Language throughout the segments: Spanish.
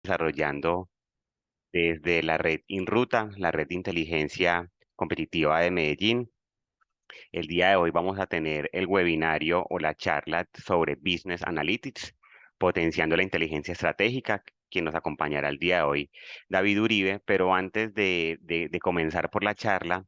Desarrollando desde la red InRuta, la red de inteligencia competitiva de Medellín. El día de hoy vamos a tener el webinario o la charla sobre Business Analytics, potenciando la inteligencia estratégica, quien nos acompañará el día de hoy, David Uribe. Pero antes de comenzar por la charla,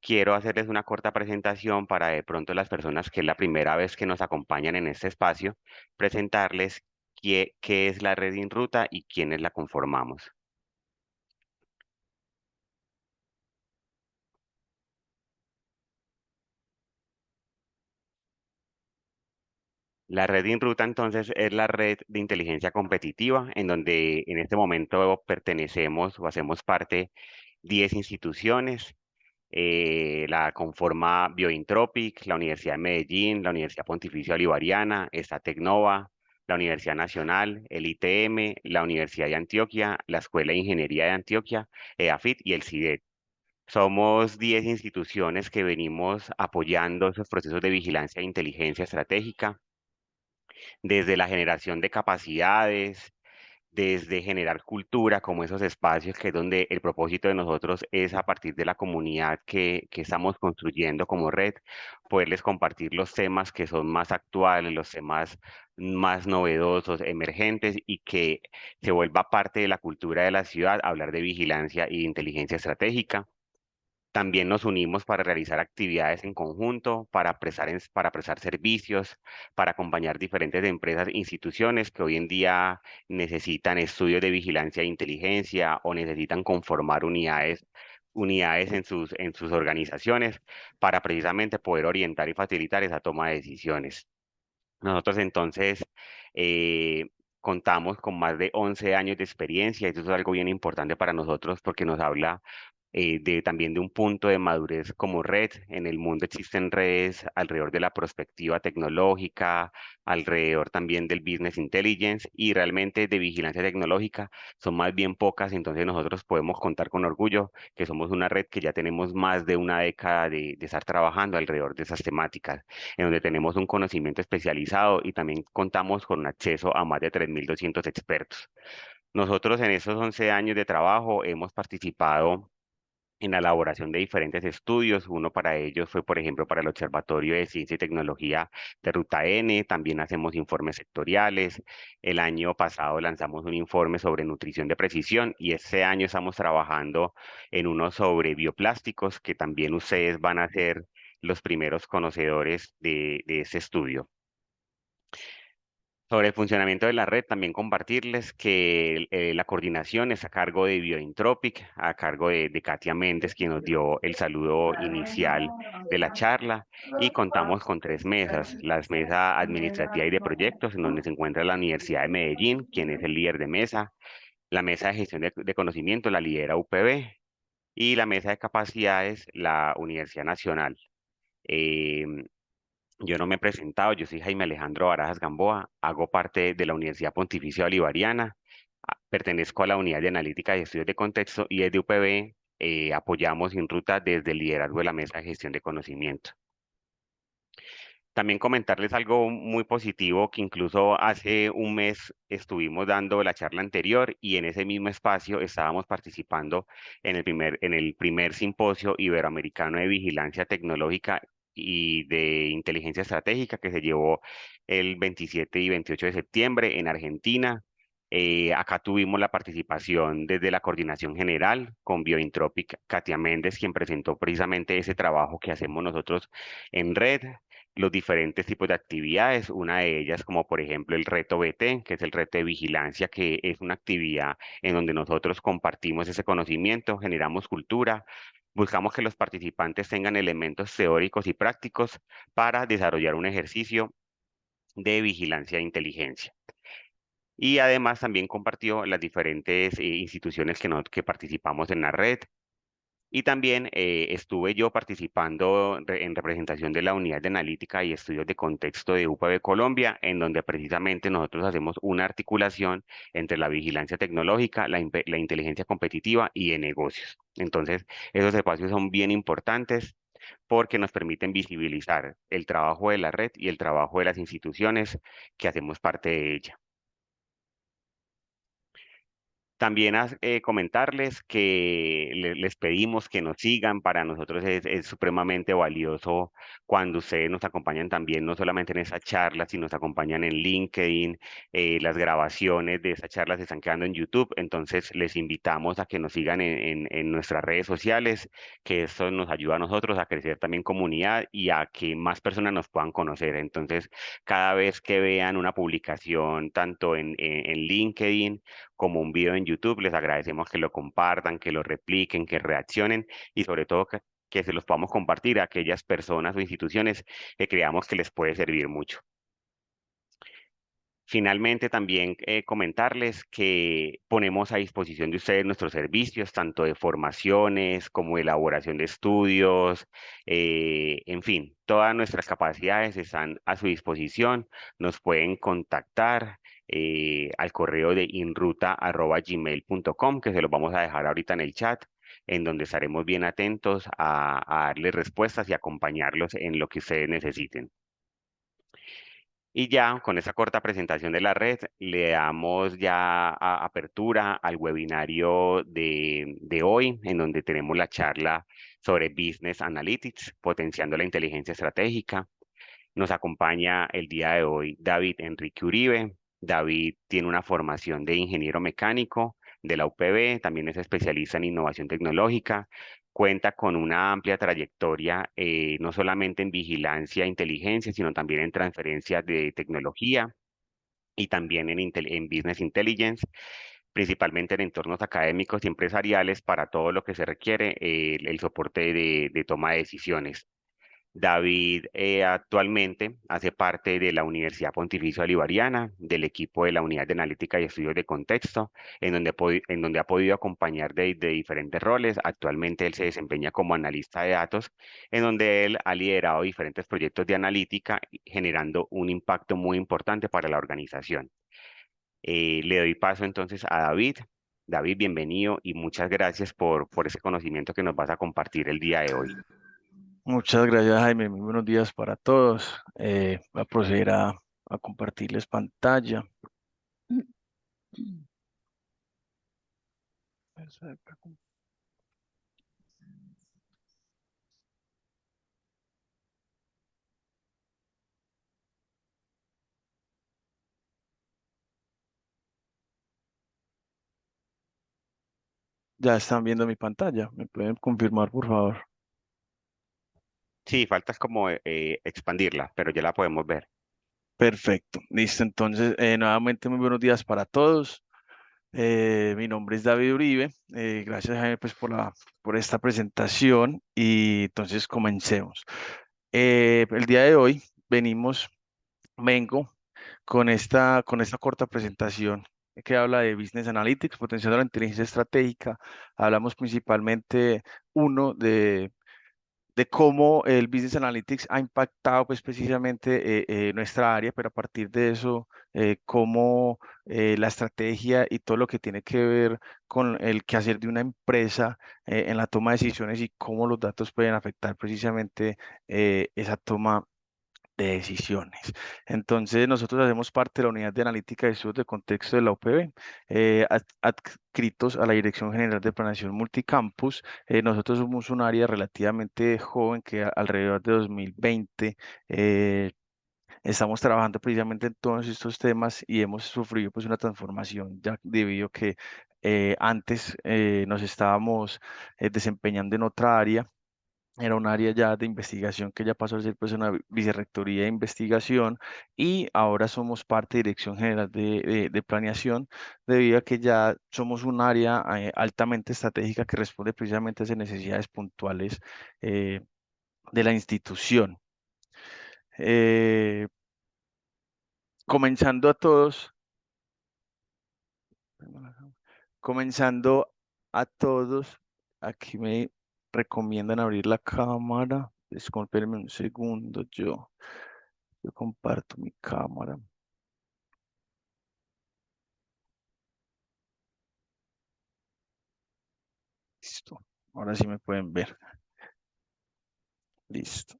quiero hacerles una corta presentación para de pronto las personas que es la primera vez que nos acompañan en este espacio, presentarles qué es la red InRuta y quiénes la conformamos. La red InRuta entonces es la red de inteligencia competitiva en donde en este momento pertenecemos o hacemos parte 10 instituciones. La conforma Biointropic, la Universidad de Medellín, la Universidad Pontificia Bolivariana, está Tecnova, la Universidad Nacional, el ITM, la Universidad de Antioquia, la Escuela de Ingeniería de Antioquia, EAFIT y el CIDET. Somos 10 instituciones que venimos apoyando esos procesos de vigilancia e inteligencia estratégica desde la generación de capacidades, desde generar cultura, como esos espacios que es donde el propósito de nosotros es a partir de la comunidad que estamos construyendo como red, poderles compartir los temas que son más actuales, los temas más novedosos, emergentes y que se vuelva parte de la cultura de la ciudad, hablar de vigilancia y de inteligencia estratégica. También nos unimos para realizar actividades en conjunto, para prestar servicios, para acompañar diferentes empresas e instituciones que hoy en día necesitan estudios de vigilancia e inteligencia o necesitan conformar unidades en sus organizaciones para precisamente poder orientar y facilitar esa toma de decisiones. Nosotros entonces eh, contamos con más de 11 años de experiencia. Eso es algo bien importante para nosotros porque nos habla también de un punto de madurez como red. En el mundo existen redes alrededor de la prospectiva tecnológica, alrededor también del business intelligence y realmente de vigilancia tecnológica son más bien pocas. Entonces nosotros podemos contar con orgullo que somos una red que ya tenemos más de una década de estar trabajando alrededor de esas temáticas, en donde tenemos un conocimiento especializado y también contamos con un acceso a más de 3.200 expertos. Nosotros en esos 11 años de trabajo hemos participado en la elaboración de diferentes estudios. Uno para ellos fue, por ejemplo, para el Observatorio de Ciencia y Tecnología de Ruta N. También hacemos informes sectoriales. El año pasado lanzamos un informe sobre nutrición de precisión y este año estamos trabajando en uno sobre bioplásticos, que también ustedes van a ser los primeros conocedores de ese estudio. Sobre el funcionamiento de la red, también compartirles que la coordinación es a cargo de Biointropic, a cargo de Katia Méndez, quien nos dio el saludo inicial de la charla, y contamos con tres mesas: la mesa administrativa y de proyectos, en donde se encuentra la Universidad de Medellín, quien es el líder de mesa; la mesa de gestión de conocimiento la lidera UPB, y la mesa de capacidades la Universidad Nacional. Em, yo no me he presentado, yo soy Jaime Alejandro Barajas Gamboa, hago parte de la Universidad Pontificia Bolivariana, pertenezco a la Unidad de Analítica y Estudios de Contexto y desde UPB apoyamos InRuta desde el liderazgo de la Mesa de Gestión de Conocimiento. También comentarles algo muy positivo, que incluso hace un mes estuvimos dando la charla anterior y en ese mismo espacio estábamos participando en el primer simposio iberoamericano de vigilancia tecnológica y de inteligencia estratégica, que se llevó el 27 y 28 de septiembre en Argentina. Acá tuvimos la participación desde la Coordinación General con Biointropic, Katia Méndez, quien presentó precisamente ese trabajo que hacemos nosotros en red, los diferentes tipos de actividades, una de ellas como por ejemplo el reto BT, que es el reto de vigilancia, que es una actividad en donde nosotros compartimos ese conocimiento, generamos cultura, buscamos que los participantes tengan elementos teóricos y prácticos para desarrollar un ejercicio de vigilancia e inteligencia. Y además también compartió las diferentes instituciones que participamos en la red, y también estuve yo participando en representación de la Unidad de Analítica y Estudios de Contexto de UPB Colombia, en donde precisamente nosotros hacemos una articulación entre la vigilancia tecnológica, la inteligencia competitiva y de negocios. Entonces, esos espacios son bien importantes porque nos permiten visibilizar el trabajo de la red y el trabajo de las instituciones que hacemos parte de ella. También comentarles que les pedimos que nos sigan. Para nosotros es supremamente valioso cuando ustedes nos acompañan también, no solamente en esa charla, sino nos acompañan en LinkedIn. Las grabaciones de esas charlas se están quedando en YouTube. Entonces les invitamos a que nos sigan en nuestras redes sociales, que eso nos ayuda a nosotros a crecer también comunidad y a que más personas nos puedan conocer. Entonces, cada vez que vean una publicación, tanto en LinkedIn, como un video en YouTube. Les agradecemos que lo compartan, que lo repliquen, que reaccionen y sobre todo que se los podamos compartir a aquellas personas o instituciones que creamos que les puede servir mucho. Finalmente, también comentarles que ponemos a disposición de ustedes nuestros servicios, tanto de formaciones como de elaboración de estudios, en fin, todas nuestras capacidades están a su disposición. Nos pueden contactar al correo de inruta@gmail.com, que se los vamos a dejar ahorita en el chat, en donde estaremos bien atentos a darles respuestas y acompañarlos en lo que ustedes necesiten. Y ya con esa corta presentación de la red, le damos ya apertura al webinario de hoy, en donde tenemos la charla sobre Business Analytics, potenciando la inteligencia estratégica. Nos acompaña el día de hoy David Enrique Uribe. David tiene una formación de ingeniero mecánico de la UPB, también es especialista en innovación tecnológica, cuenta con una amplia trayectoria no solamente en vigilancia e inteligencia, sino también en transferencia de tecnología y también en business intelligence, principalmente en entornos académicos y empresariales para todo lo que se requiere el soporte de toma de decisiones. David actualmente hace parte de la Universidad Pontificia Bolivariana, del equipo de la Unidad de Analítica y Estudios de Contexto, en donde ha podido acompañar de diferentes roles. Actualmente él se desempeña como analista de datos, en donde él ha liderado diferentes proyectos de analítica, generando un impacto muy importante para la organización. Le doy paso entonces a David. David, bienvenido y muchas gracias por ese conocimiento que nos vas a compartir el día de hoy. Muchas gracias, Jaime. Muy buenos días para todos. Voy a proceder a compartirles pantalla. Ya están viendo mi pantalla. ¿Me pueden confirmar, por favor? Sí, falta es como expandirla, pero ya la podemos ver. Perfecto. Listo. Entonces, nuevamente muy buenos días para todos. Mi nombre es David Uribe. Gracias, Jaime, pues, por esta presentación. Y entonces comencemos. El día de hoy vengo con esta corta presentación que habla de Business Analytics, potenciando la inteligencia estratégica. Hablamos principalmente, uno, de cómo el Business Analytics ha impactado pues precisamente nuestra área, pero a partir de eso, cómo la estrategia y todo lo que tiene que ver con el quehacer de una empresa en la toma de decisiones y cómo los datos pueden afectar precisamente esa toma de decisiones. Entonces, nosotros hacemos parte de la Unidad de Analítica de Estudios de Contexto de la UPB, adscritos a la Dirección General de Planeación Multicampus. Nosotros somos un área relativamente joven que alrededor de 2020 estamos trabajando precisamente en todos estos temas y hemos sufrido pues una transformación ya debido a que antes nos estábamos desempeñando en otra área. Era un área ya de investigación que ya pasó a ser pues una vicerrectoría de investigación y ahora somos parte de Dirección General de Planeación debido a que ya somos un área altamente estratégica que responde precisamente a esas necesidades puntuales de la institución. Eh, comenzando a todos, comenzando a todos, aquí me recomiendan abrir la cámara. Discúlpenme un segundo, yo comparto mi cámara. Listo. Ahora sí me pueden ver. Listo.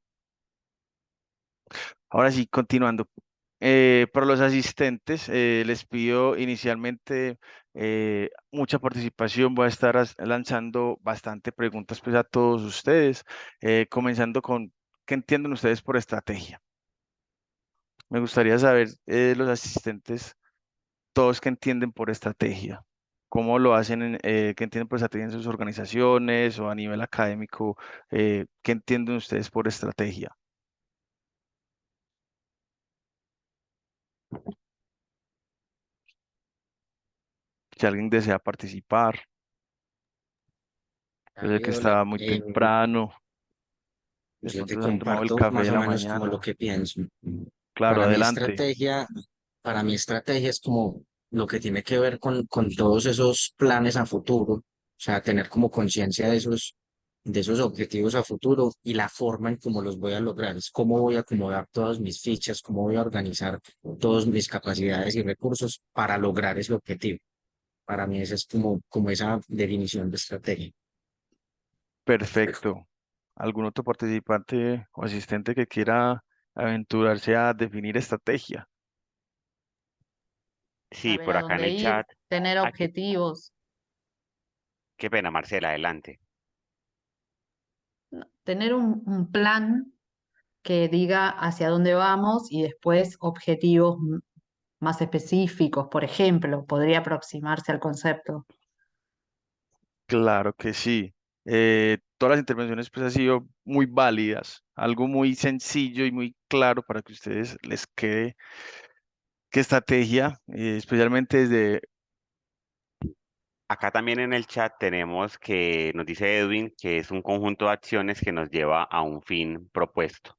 Ahora sí, continuando. Para los asistentes, les pido inicialmente mucha participación. Voy a estar lanzando bastante preguntas pues, a todos ustedes, comenzando con ¿qué entienden ustedes por estrategia? Me gustaría saber los asistentes, todos qué entienden por estrategia, cómo lo hacen, qué entienden por estrategia en sus organizaciones o a nivel académico, qué entienden ustedes por estrategia. Si alguien desea participar, yo sé que Hola, está muy temprano, de yo te pronto se han tomado el comparto café más de o la menos como lo mañana. que pienso. Claro, Para mí adelante. estrategia, para mí estrategia es como lo que tiene que ver con todos esos planes a futuro, o sea, tener como conciencia de esos objetivos a futuro y la forma en cómo los voy a lograr, es cómo voy a acomodar todas mis fichas, cómo voy a organizar todas mis capacidades y recursos para lograr ese objetivo. Para mí esa es como esa definición de estrategia. Perfecto. ¿Algún otro participante o asistente que quiera aventurarse a definir estrategia? Sí, Saber por a acá en dónde el ir, chat. tener Ah, objetivos, qué pena, Marcela, adelante. ¿no? Tener un plan que diga hacia dónde vamos y después objetivos más específicos, por ejemplo, podría aproximarse al concepto. Claro que sí. Todas las intervenciones pues han sido muy válidas, algo muy sencillo y muy claro para que ustedes les quede qué estrategia, especialmente desde Acá también en el chat tenemos que nos dice Edwin que es un conjunto de acciones que nos lleva a un fin propuesto.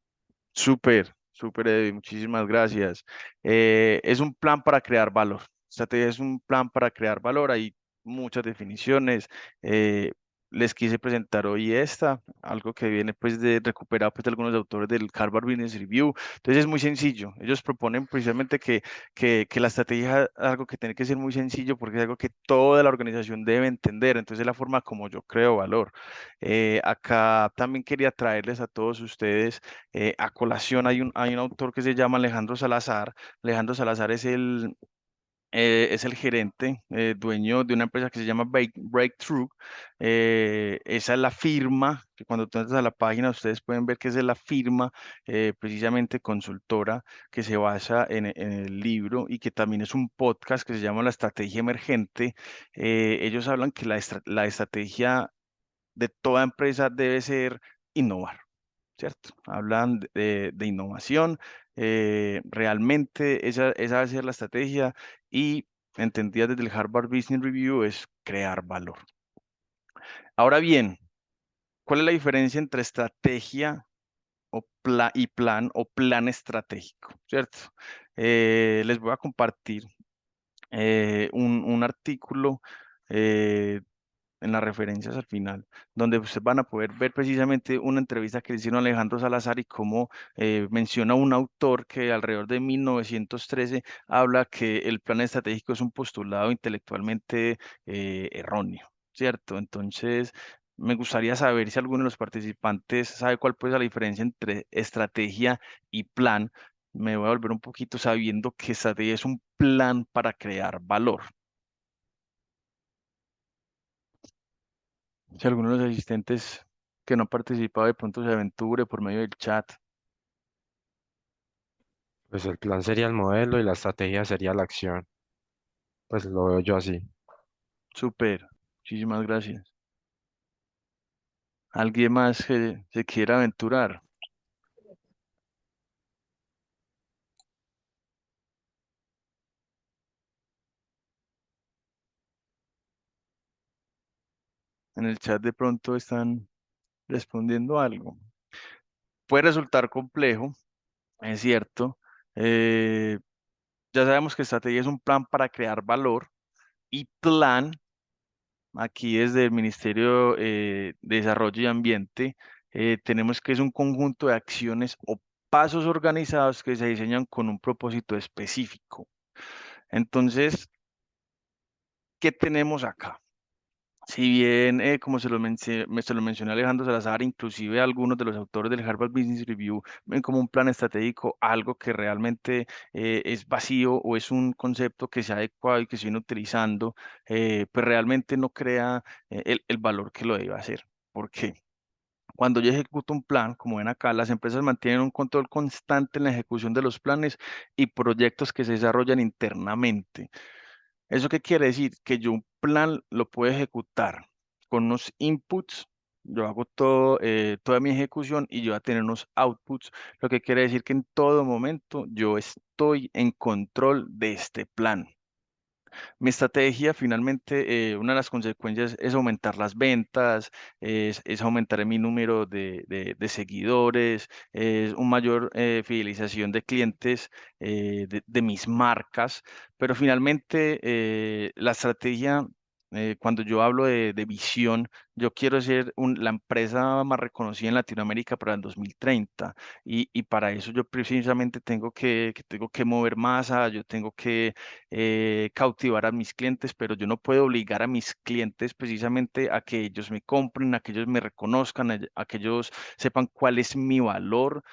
súper, súper, muchísimas gracias. Es un plan para crear valor. Estrategia es un plan para crear valor. Hay muchas definiciones. eh, Les quise presentar hoy esta, algo que viene pues de recuperado pues de algunos autores del Harvard Business Review. Entonces es muy sencillo. Ellos proponen precisamente que la estrategia es algo que tiene que ser muy sencillo porque es algo que toda la organización debe entender. Entonces es la forma como yo creo valor. Acá también quería traerles a todos ustedes a colación. Hay un autor que se llama Alejandro Salazar. Alejandro Salazar es el gerente, dueño de una empresa que se llama Breakthrough. Esa es la firma, que cuando tú entras a la página ustedes pueden ver que esa es la firma precisamente consultora que se basa en el libro y que también es un podcast que se llama La Estrategia Emergente. Ellos hablan que la estrategia de toda empresa debe ser innovar. ¿Cierto? Hablan de innovación, realmente esa va a ser la estrategia y entendida desde el Harvard Business Review es crear valor. Ahora bien, ¿cuál es la diferencia entre estrategia y plan o plan estratégico? ¿Cierto? Les voy a compartir un artículo eh, en las referencias al final, donde ustedes van a poder ver precisamente una entrevista que le hicieron a Alejandro Salazar y cómo menciona un autor que alrededor de 1913 habla que el plan estratégico es un postulado intelectualmente erróneo, ¿cierto? Entonces, me gustaría saber si alguno de los participantes sabe cuál puede ser la diferencia entre estrategia y plan. Me voy a volver un poquito sabiendo que estrategia es un plan para crear valor. Si alguno de los asistentes que no ha participado de pronto se aventure por medio del chat. Pues el plan sería el modelo y la estrategia sería la acción. Pues lo veo yo así. Súper. Muchísimas gracias. ¿Alguien más que se quiera aventurar en el chat? De pronto están respondiendo algo. Puede resultar complejo, es cierto. Eh, ya sabemos que estrategia es un plan para crear valor y plan, aquí desde el Ministerio de Desarrollo y Ambiente, tenemos que es un conjunto de acciones o pasos organizados que se diseñan con un propósito específico. Entonces, ¿qué tenemos acá? Si bien, como se lo mencioné Alejandro Salazar, inclusive algunos de los autores del Harvard Business Review ven como un plan estratégico algo que realmente es vacío o es un concepto que se ha adecuado y que se viene utilizando, pues realmente no crea el valor que lo debe hacer. ¿Por qué? Cuando yo ejecuto un plan, como ven acá, las empresas mantienen un control constante en la ejecución de los planes y proyectos que se desarrollan internamente. ¿Eso qué quiere decir? Que yo un plan lo puedo ejecutar con unos inputs, yo hago toda mi ejecución y yo voy a tener unos outputs, lo que quiere decir que en todo momento yo estoy en control de este plan. Mi estrategia, finalmente, una de las consecuencias es aumentar las ventas, es aumentar mi número de seguidores, es un mayor fidelización de clientes de mis marcas, pero finalmente la estrategia, cuando yo hablo de visión, yo quiero ser la empresa más reconocida en Latinoamérica para el 2030 y para eso yo precisamente tengo que mover masa, yo tengo que cautivar a mis clientes, pero yo no puedo obligar a mis clientes precisamente a que ellos me compren, a que ellos me reconozcan, a que ellos sepan cuál es mi valor,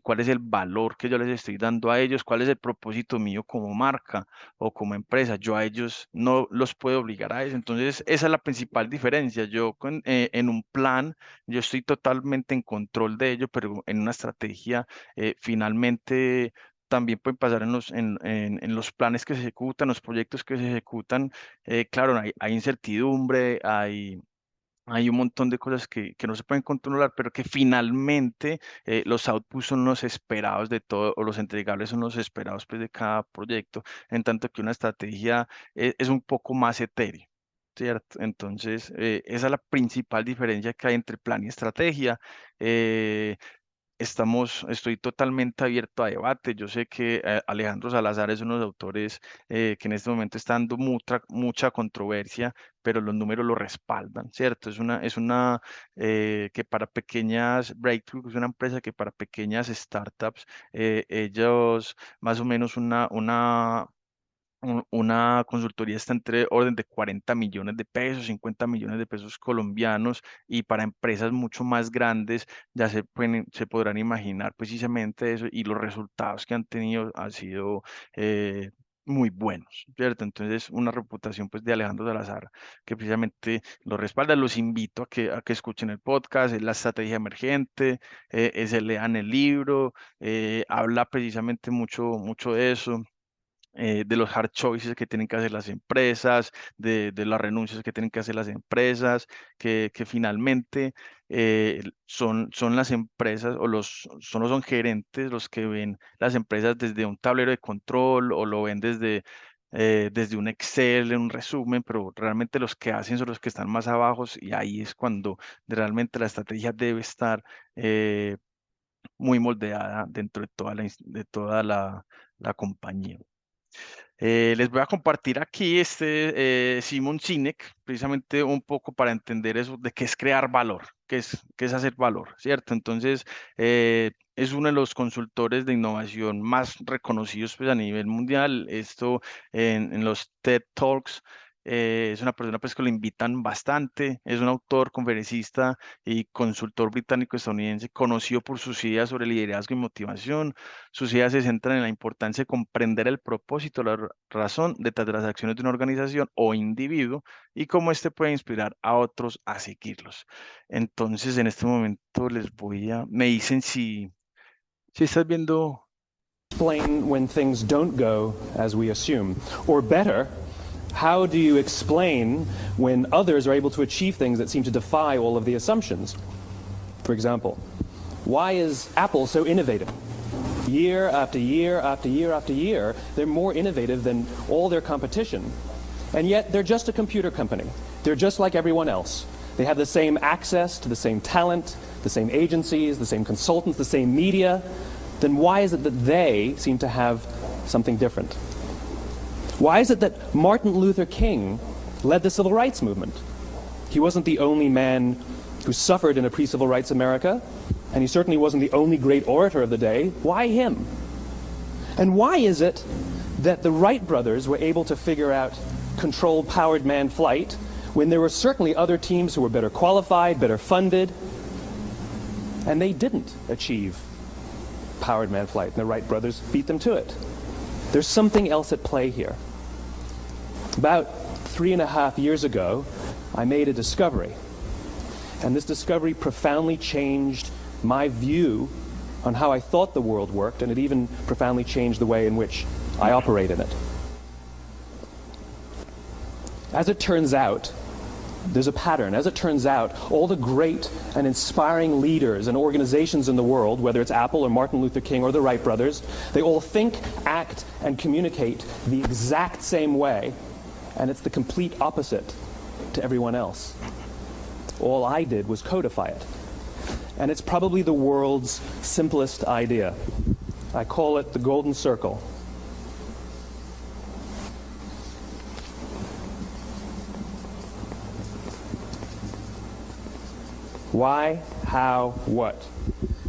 cuál es el valor que yo les estoy dando a ellos, cuál es el propósito mío como marca o como empresa. Yo a ellos no los puedo obligar a eso. Entonces, esa es la principal diferencia. En un plan, yo estoy totalmente en control de ello, pero en una estrategia, finalmente también pueden pasar en los planes que se ejecutan, los proyectos que se ejecutan. Claro, hay incertidumbre, hay un montón de cosas que no se pueden controlar, pero que finalmente los outputs son los esperados de todo, o los entregables son los esperados pues, de cada proyecto, en tanto que una estrategia es un poco más etéreo. ¿Cierto? Entonces, esa es la principal diferencia que hay entre plan y estrategia. Eh, Estoy totalmente abierto a debate. Yo sé que Alejandro Salazar es uno de los autores que en este momento está dando mucha controversia, pero los números lo respaldan, ¿cierto? Que para pequeñas breakthroughs, es una empresa que para pequeñas startups, ellos más o menos una consultoría está entre orden de 40 millones de pesos, 50 millones de pesos colombianos, y para empresas mucho más grandes ya se podrán imaginar precisamente eso, y los resultados que han tenido han sido muy buenos, ¿cierto? Entonces, una reputación pues de Alejandro Salazar que precisamente lo respalda. Los invito a que escuchen el podcast, es La Estrategia Emergente, se lean el libro, habla precisamente mucho de eso, de los hard choices que tienen que hacer las empresas, de las renuncias que tienen que hacer las empresas, que finalmente son las empresas son gerentes los que ven las empresas desde un tablero de control o lo ven desde un Excel, un resumen, pero realmente los que hacen son los que están más abajo, y ahí es cuando realmente la estrategia debe estar muy moldeada dentro de de toda la compañía. Les voy a compartir aquí Simon Sinek, precisamente un poco para entender eso de qué es crear valor, qué es hacer valor, ¿cierto? Entonces, es uno de los consultores de innovación más reconocidos pues, a nivel mundial. Esto en los TED Talks. Es una persona pues, que lo invitan bastante. Es un autor, conferencista y consultor británico-estadounidense conocido por sus ideas sobre liderazgo y motivación. Sus ideas se centran en la importancia de comprender el propósito, razón detrás de las acciones de una organización o individuo y cómo éste puede inspirar a otros a seguirlos. Entonces, en este momento me dicen si estás viendo. Explain when things don't go as we assume? Or better, how do you explain when others are able to achieve things that seem to defy all of the assumptions? For example, why is Apple so innovative? Year after year after year after year, they're more innovative than all their competition. And yet they're just a computer company. They're just like everyone else. They have the same access to the same talent, the same agencies, the same consultants, the same media. Then why is it that they seem to have something different? Why is it that Martin Luther King led the civil rights movement? He wasn't the only man who suffered in a pre-civil rights America, and he certainly wasn't the only great orator of the day. Why him? And why is it that the Wright brothers were able to figure out controlled powered manned flight when there were certainly other teams who were better qualified, better funded, and they didn't achieve powered man flight, and the Wright brothers beat them to it. There's something else at play here. About 3.5 years ago, I made a discovery, and this discovery profoundly changed my view on how I thought the world worked, and it even profoundly changed the way in which I operate in it. As it turns out, there's a pattern. As it turns out, all the great and inspiring leaders and organizations in the world, whether it's Apple or Martin Luther King or the Wright brothers, they all think, act, and communicate the exact same way, and it's the complete opposite to everyone else. All I did was codify it. And it's probably the world's simplest idea. I call it the golden circle. Why, how, what?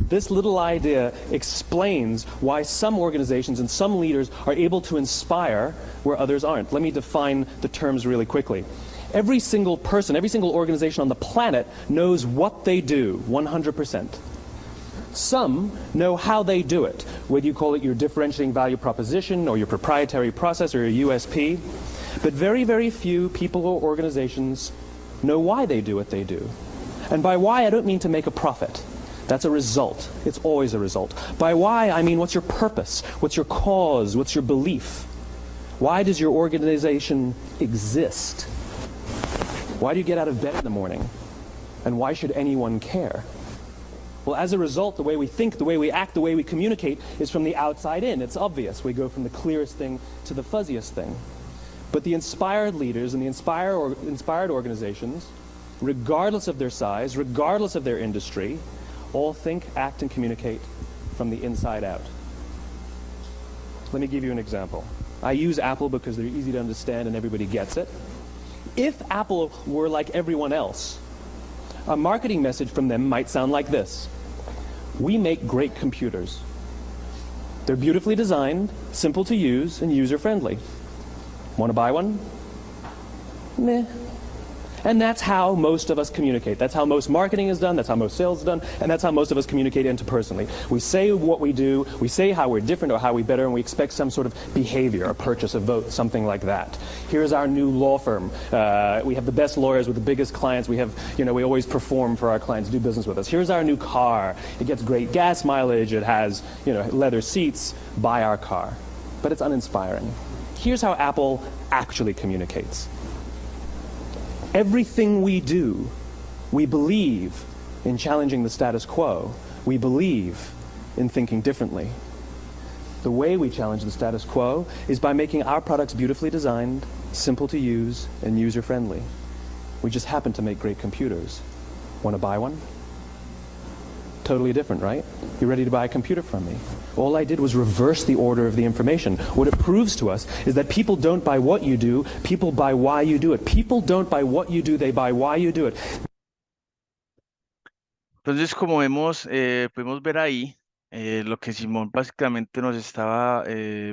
This little idea explains why some organizations and some leaders are able to inspire where others aren't. Let me define the terms really quickly. Every single person, every single organization on the planet knows what they do 100%. Some know how they do it, whether you call it your differentiating value proposition or your proprietary process or your USP. But very, very few people or organizations know why they do what they do. And by why, I don't mean to make a profit. That's a result. It's always a result. By why, I mean what's your purpose? What's your cause? What's your belief? Why does your organization exist? Why do you get out of bed in the morning? And why should anyone care? Well, as a result, the way we think, the way we act, the way we communicate is from the outside in. It's obvious. We go from the clearest thing to the fuzziest thing. But the inspired leaders and the inspired organizations, regardless of their size, regardless of their industry, all think, act, and communicate from the inside out. Let me give you an example. I use Apple because they're easy to understand and everybody gets it. If Apple were like everyone else, a marketing message from them might sound like this. We make great computers. They're beautifully designed, simple to use, and user-friendly. Want to buy one? Meh. And that's how most of us communicate. That's how most marketing is done, that's how most sales is done, and that's how most of us communicate interpersonally. We say what we do, we say how we're different or how we're better, and we expect some sort of behavior, a purchase, a vote, something like that. Here's our new law firm. We have the best lawyers with the biggest clients. We have, we always perform for our clients, do business with us. Here's our new car. It gets great gas mileage. It has, leather seats. Buy our car. But it's uninspiring. Here's how Apple actually communicates. Everything we do, we believe in challenging the status quo. We believe in thinking differently. The way we challenge the status quo is by making our products beautifully designed, simple to use, and user-friendly. We just happen to make great computers. Want to buy one? Totally different, right? You're ready to buy a computer from me. All I did was reverse the order of the information. What it proves to us is that people don't buy what you do, people buy why you do it. People don't buy what you do, they buy why you do it. Entonces, como vemos, podemos ver ahí lo que Simón básicamente nos estaba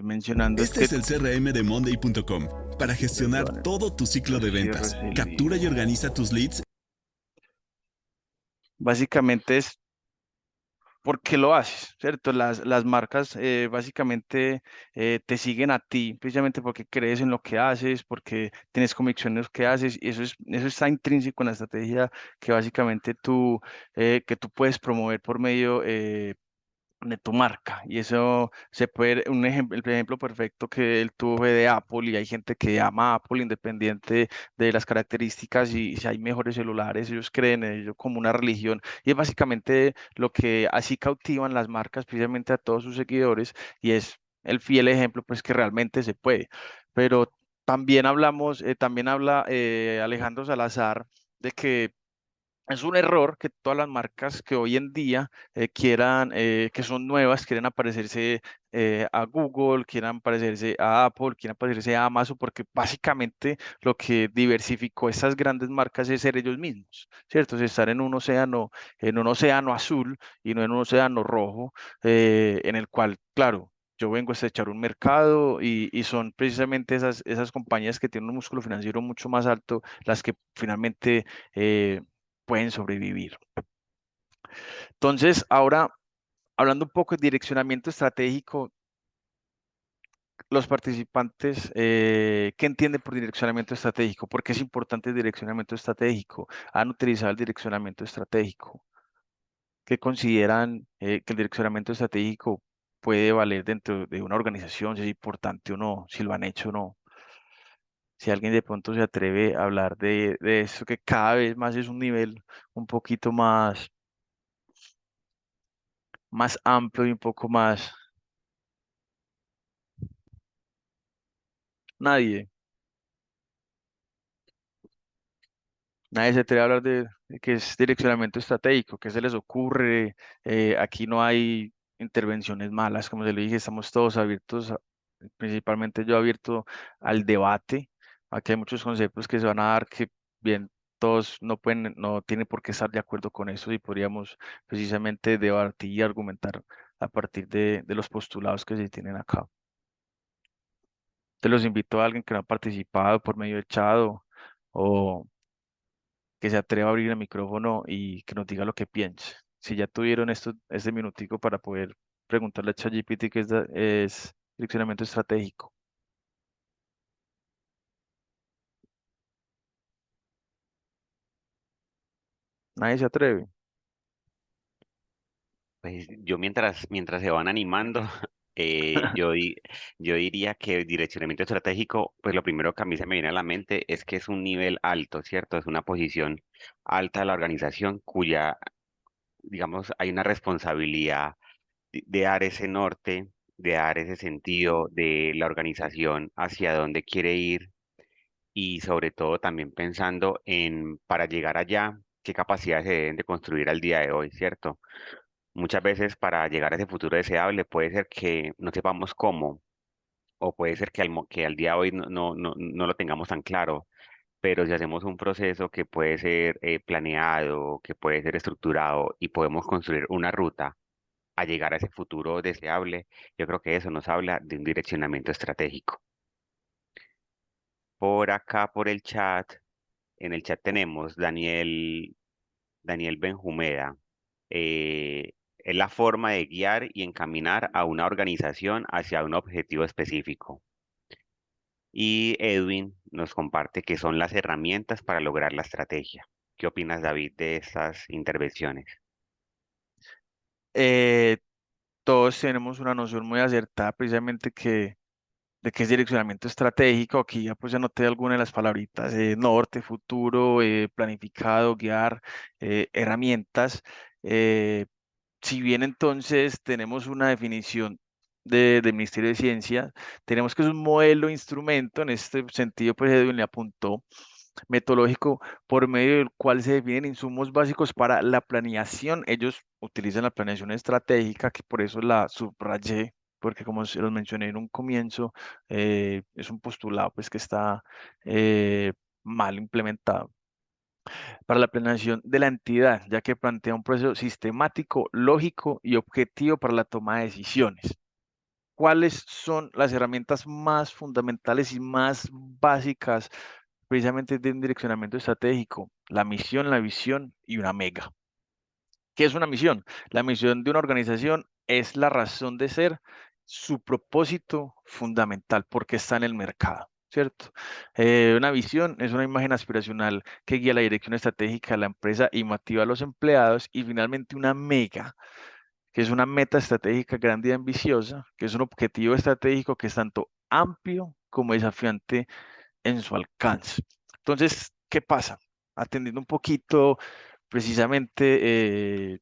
mencionando. Este es el CRM de Monday.com para gestionar todo tu ciclo de ventas. Captura y organiza tus leads. Básicamente es ¿por qué lo haces? ¿Cierto? Las marcas básicamente te siguen a ti precisamente porque crees en lo que haces, porque tienes convicción en lo que haces, y eso está intrínseco en la estrategia que básicamente tú puedes promover por medio de tu marca. Y eso se puede, el ejemplo perfecto que él tuvo fue de Apple, y hay gente que ama a Apple independiente de las características, y si hay mejores celulares, ellos creen en ello como una religión, y es básicamente lo que así cautivan las marcas precisamente a todos sus seguidores, y es el fiel ejemplo pues que realmente se puede. Pero también también habla Alejandro Salazar de que es un error que todas las marcas que hoy en día quieran, que son nuevas, quieren aparecerse a Google, quieran parecerse a Apple, quieran parecerse a Amazon, porque básicamente lo que diversificó estas grandes marcas es ser ellos mismos, ¿cierto? Es estar en un océano azul y no en un océano rojo, en el cual, claro, yo vengo a estrechar un mercado y son precisamente esas compañías que tienen un músculo financiero mucho más alto las que finalmente pueden sobrevivir. Entonces, ahora, hablando un poco de direccionamiento estratégico, los participantes, ¿qué entienden por direccionamiento estratégico? ¿Por qué es importante el direccionamiento estratégico? ¿Han utilizado el direccionamiento estratégico? ¿Qué consideran que el direccionamiento estratégico puede valer dentro de una organización, si es importante o no, si lo han hecho o no? Si alguien de pronto se atreve a hablar de eso, que cada vez más es un nivel un poquito más amplio y un poco más... Nadie. Nadie se atreve a hablar de qué es direccionamiento estratégico, qué se les ocurre. Aquí no hay intervenciones malas, como se le dije, estamos todos abiertos, principalmente yo abierto al debate. Aquí hay muchos conceptos que se van a dar que bien todos no pueden, no tienen por qué estar de acuerdo con eso y podríamos precisamente debatir y argumentar a partir de los postulados que se tienen acá. Te los invito a alguien que no ha participado por medio del chat o que se atreva a abrir el micrófono y que nos diga lo que piense. Si ya tuvieron este minutico para poder preguntarle a ChatGPT qué es direccionamiento estratégico. Nadie se atreve. Pues yo mientras se van animando, eh, yo, di- yo diría que el direccionamiento estratégico, pues lo primero que a mí se me viene a la mente es que es un nivel alto, ¿cierto? Es una posición alta de la organización cuya, digamos, hay una responsabilidad de dar ese norte, de dar ese sentido de la organización hacia dónde quiere ir y sobre todo también pensando en, para llegar allá, qué capacidades se deben de construir al día de hoy, ¿cierto? Muchas veces para llegar a ese futuro deseable puede ser que no sepamos cómo, o puede ser que que al día de hoy no lo tengamos tan claro, pero si hacemos un proceso que puede ser planeado, que puede ser estructurado y podemos construir una ruta a llegar a ese futuro deseable, yo creo que eso nos habla de un direccionamiento estratégico. Por acá, por el chat, en el chat tenemos Daniel Benjumeda. Es la forma de guiar y encaminar a una organización hacia un objetivo específico. Y Edwin nos comparte qué son las herramientas para lograr la estrategia. ¿Qué opinas, David, de estas intervenciones? Eh, Todos tenemos una noción muy acertada precisamente de qué es direccionamiento estratégico. Aquí ya pues anoté algunas de las palabritas, norte, futuro, planificado, guiar, herramientas. Eh, Si bien entonces tenemos una definición del Ministerio de Ciencia, tenemos que es un modelo instrumento, en este sentido, pues Edwin le apuntó, metodológico por medio del cual se definen insumos básicos para la planeación. Ellos utilizan la planeación estratégica, que por eso la subrayé, porque como se los mencioné en un comienzo, es un postulado pues que está mal implementado para la planeación de la entidad, ya que plantea un proceso sistemático, lógico y objetivo para la toma de decisiones. ¿Cuáles son las herramientas más fundamentales y más básicas precisamente de un direccionamiento estratégico? La misión, la visión y una mega. ¿Qué es una misión? La misión de una organización es la razón de ser, su propósito fundamental, porque está en el mercado, ¿cierto? Una visión es una imagen aspiracional que guía la dirección estratégica de la empresa y motiva a los empleados. Y finalmente una mega, que es una meta estratégica grande y ambiciosa, que es un objetivo estratégico que es tanto amplio como desafiante en su alcance. Entonces, ¿qué pasa? Atendiendo un poquito precisamente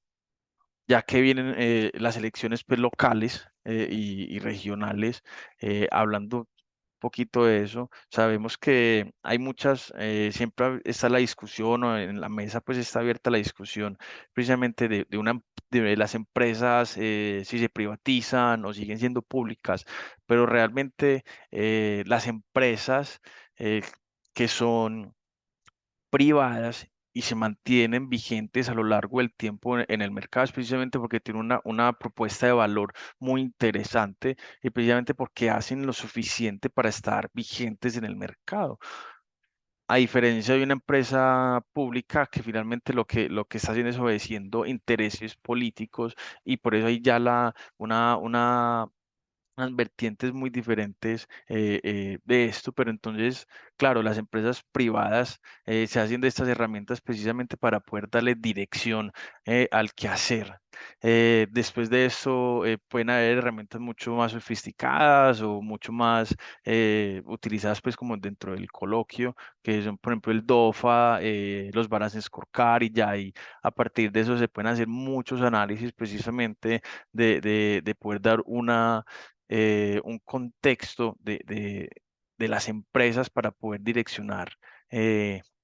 ya que vienen las elecciones pues, locales y regionales, hablando un poquito de eso, sabemos que hay muchas, siempre está la discusión o en la mesa pues está abierta la discusión precisamente de las empresas, si se privatizan o siguen siendo públicas, pero realmente las empresas que son privadas y se mantienen vigentes a lo largo del tiempo en el mercado, es precisamente porque tienen una propuesta de valor muy interesante y precisamente porque hacen lo suficiente para estar vigentes en el mercado. A diferencia de una empresa pública que finalmente lo que está haciendo es obedeciendo intereses políticos y por eso hay ya unas vertientes muy diferentes de esto, pero entonces, claro, las empresas privadas se hacen de estas herramientas precisamente para poder darle dirección al quehacer. Después de eso, pueden haber herramientas mucho más sofisticadas o mucho más utilizadas pues como dentro del coloquio, que son, por ejemplo, el DOFA, los Balance Scorecard y ya ahí a partir de eso se pueden hacer muchos análisis precisamente de poder dar un contexto de las empresas para poder direccionar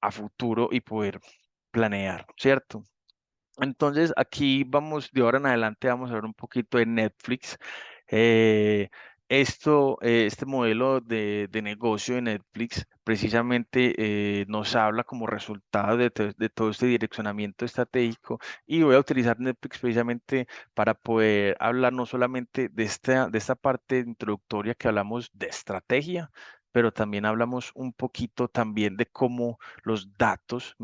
a futuro y poder planear, ¿cierto? Entonces, aquí vamos, de ahora en adelante vamos a ver un poquito de Netflix. Eh, este modelo de negocio de Netflix precisamente nos habla como resultado de todo este direccionamiento estratégico y voy a utilizar Netflix precisamente para poder hablar no solamente de esta parte introductoria que hablamos de estrategia, pero también hablamos un poquito también de cómo los datos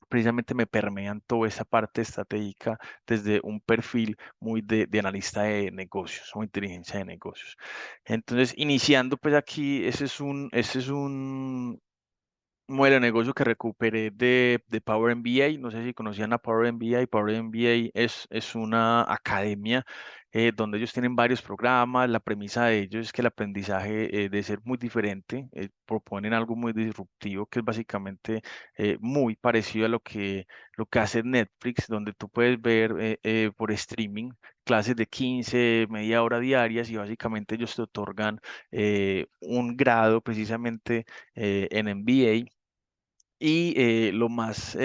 precisamente me permean toda esa parte estratégica desde un perfil muy de analista de negocios o inteligencia de negocios. Entonces, iniciando pues aquí, ese es un modelo de negocio que recuperé de Power MBA. No sé si conocían a Power MBA. Power MBA es una academia donde ellos tienen varios programas. La premisa de ellos es que el aprendizaje de ser muy diferente, proponen algo muy disruptivo que es básicamente muy parecido a lo que hace Netflix, donde tú puedes ver por streaming clases de 15 media hora diarias y básicamente ellos te otorgan un grado precisamente en MBA y lo más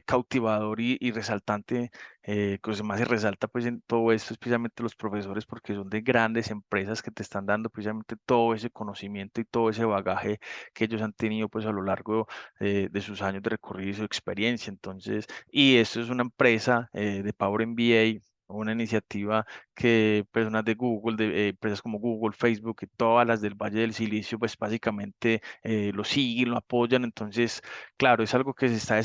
cautivador y resaltante, que más se resalta pues en todo esto es precisamente los profesores porque son de grandes empresas que te están dando precisamente todo ese conocimiento y todo ese bagaje que ellos han tenido pues a lo largo de sus años de recorrido y su experiencia. Entonces, y esto es una empresa de Power MBA. Una iniciativa que personas de Google, de empresas como Google, Facebook y todas las del Valle del Silicio, pues básicamente lo siguen, lo apoyan. Entonces, claro, es algo que se está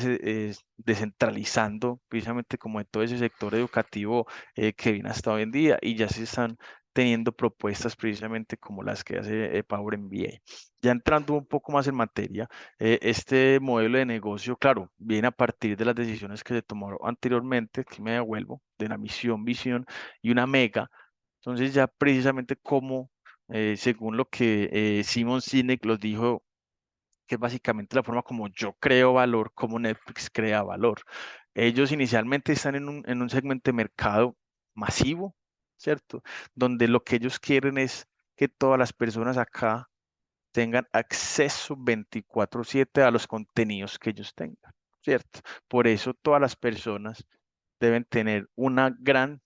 descentralizando precisamente como de todo ese sector educativo que viene hasta hoy en día y ya se están teniendo propuestas precisamente como las que hace Power MBA. Ya entrando un poco más en materia, este modelo de negocio, claro, viene a partir de las decisiones que se tomaron anteriormente, que me devuelvo, de la misión, visión y una mega. Entonces ya precisamente como, según lo que Simon Sinek los dijo, que es básicamente la forma como yo creo valor, como Netflix crea valor. Ellos inicialmente están en un segmento de mercado masivo, ¿cierto? Donde lo que ellos quieren es que todas las personas acá tengan acceso 24/7 a los contenidos que ellos tengan, ¿cierto? Por eso todas las personas deben tener una gran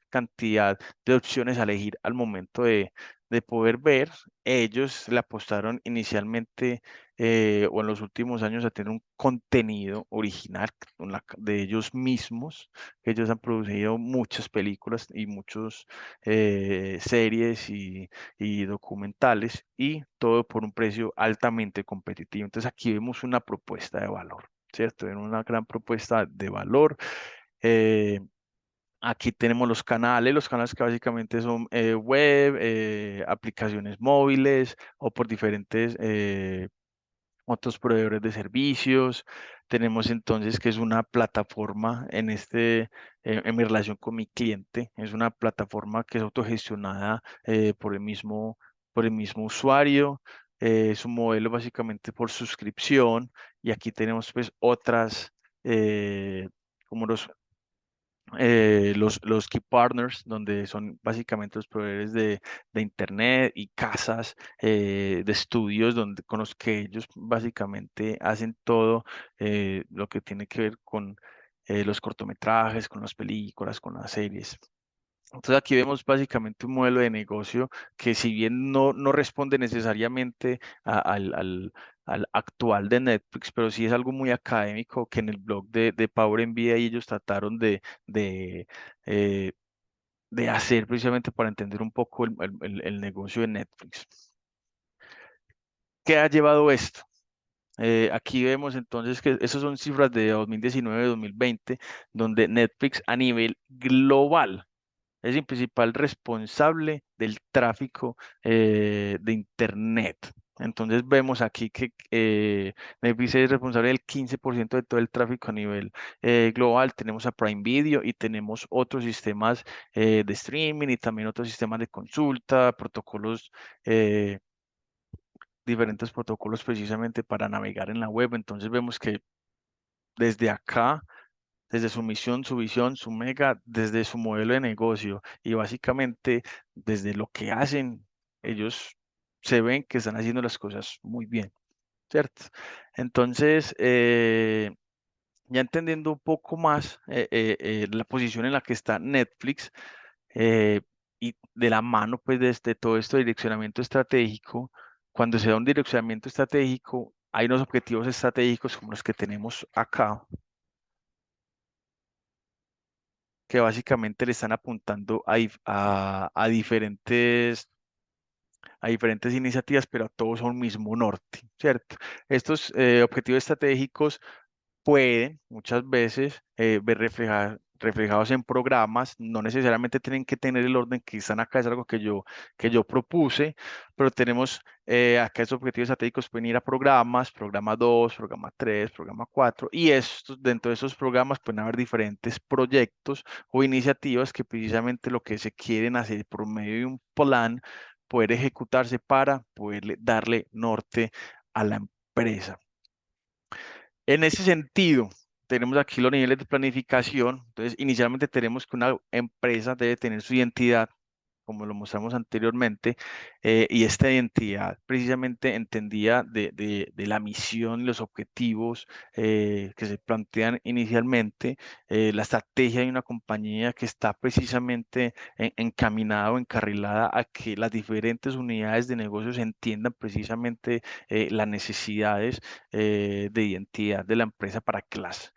cantidad de opciones a elegir al momento de poder ver. Ellos le apostaron inicialmente o en los últimos años a tener un contenido original de ellos mismos. Ellos han producido muchas películas y muchas series y documentales y todo por un precio altamente competitivo. Entonces aquí vemos una propuesta de valor, ¿cierto? Una gran propuesta de valor. eh, Aquí tenemos los canales que básicamente son web, aplicaciones móviles o por diferentes otros proveedores de servicios. Tenemos entonces que es una plataforma en mi relación con mi cliente, es una plataforma que es autogestionada por el mismo usuario. Es un modelo básicamente por suscripción y aquí tenemos pues otras como los key partners, donde son básicamente los proveedores de internet y casas de estudios con los que ellos básicamente hacen todo lo que tiene que ver con los cortometrajes, con las películas, con las series. Entonces aquí vemos básicamente un modelo de negocio que si bien no responde necesariamente al actual de Netflix, pero sí es algo muy académico que en el blog de Power MBA ellos trataron de, eh, de hacer precisamente para entender un poco el negocio de Netflix. ¿Qué ha llevado esto? Aquí vemos entonces que esas son cifras de 2019-2020, donde Netflix a nivel global es el principal responsable del tráfico de Internet. Entonces vemos aquí que Netflix es responsable del 15% de todo el tráfico a nivel global. Tenemos a Prime Video y tenemos otros sistemas de streaming y también otros sistemas de consulta, protocolos, diferentes protocolos precisamente para navegar en la web. Entonces vemos que desde acá, desde su misión, su visión, su mega, desde su modelo de negocio y básicamente desde lo que hacen, ellos se ven que están haciendo las cosas muy bien, ¿cierto? Entonces, ya entendiendo un poco más la posición en la que está Netflix eh, y de la mano pues desde todo esto de direccionamiento estratégico, cuando se da un direccionamiento estratégico, hay unos objetivos estratégicos como los que tenemos acá, que básicamente le están apuntando a diferentes iniciativas, pero a todos a un mismo norte, ¿cierto? Estos objetivos estratégicos pueden muchas veces ver reflejados en programas, no necesariamente tienen que tener el orden que están acá, es algo que yo propuse, pero tenemos acá esos objetivos estratégicos pueden ir a programas, programa 2, programa 3, programa 4, y estos, dentro de esos programas pueden haber diferentes proyectos o iniciativas que precisamente lo que se quieren hacer por medio de un plan, poder ejecutarse para poderle darle norte a la empresa. En ese sentido, tenemos aquí los niveles de planificación. Entonces, inicialmente tenemos que una empresa debe tener su identidad, como lo mostramos anteriormente, y esta identidad precisamente entendía de la misión y los objetivos que se plantean inicialmente, la estrategia de una compañía que está precisamente encaminada o encarrilada a que las diferentes unidades de negocios entiendan precisamente las necesidades de identidad de la empresa para que las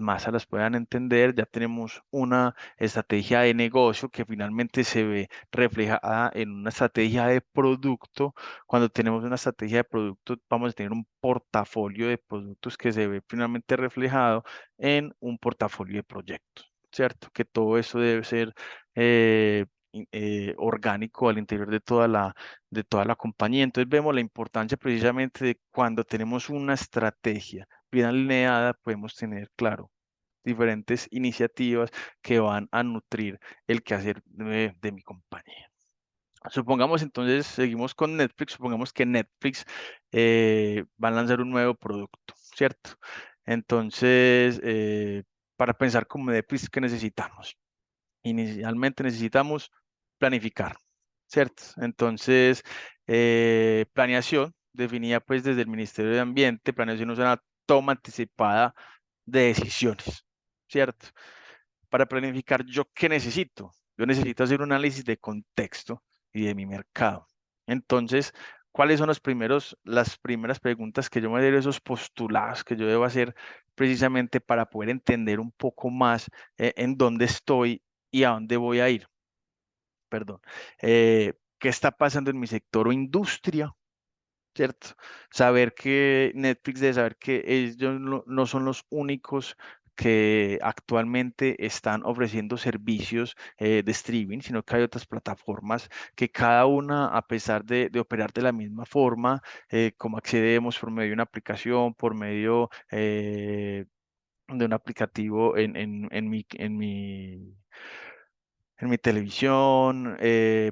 masas las puedan entender. Ya tenemos una estrategia de negocio que finalmente se ve reflejada en una estrategia de producto. Cuando tenemos una estrategia de producto, vamos a tener un portafolio de productos que se ve finalmente reflejado en un portafolio de proyectos, ¿cierto? Que todo eso debe ser orgánico al interior de toda la compañía. Entonces vemos la importancia precisamente de cuando tenemos una estrategia bien alineada, podemos tener, claro, diferentes iniciativas que van a nutrir el quehacer de mi compañía. Supongamos entonces, seguimos con Netflix, supongamos que Netflix va a lanzar un nuevo producto, ¿cierto? Entonces, para pensar como Netflix, ¿qué necesitamos? Inicialmente necesitamos planificar, ¿cierto? Entonces, planeación definida pues desde el Ministerio de Ambiente, planeación es una toma anticipada de decisiones, ¿cierto? Para planificar, ¿yo qué necesito? Yo necesito hacer un análisis de contexto y de mi mercado. Entonces, ¿cuáles son las primeras preguntas que yo me debo, esos postulados que yo debo hacer precisamente para poder entender un poco más en dónde estoy y a dónde voy a ir? Perdón. ¿Qué está pasando en mi sector o industria? ¿Cierto? Saber que Netflix debe saber que ellos no son los únicos que actualmente están ofreciendo servicios de streaming, sino que hay otras plataformas que cada una, a pesar de operar de la misma forma, como accedemos por medio de una aplicación, por medio de un aplicativo en mi televisión,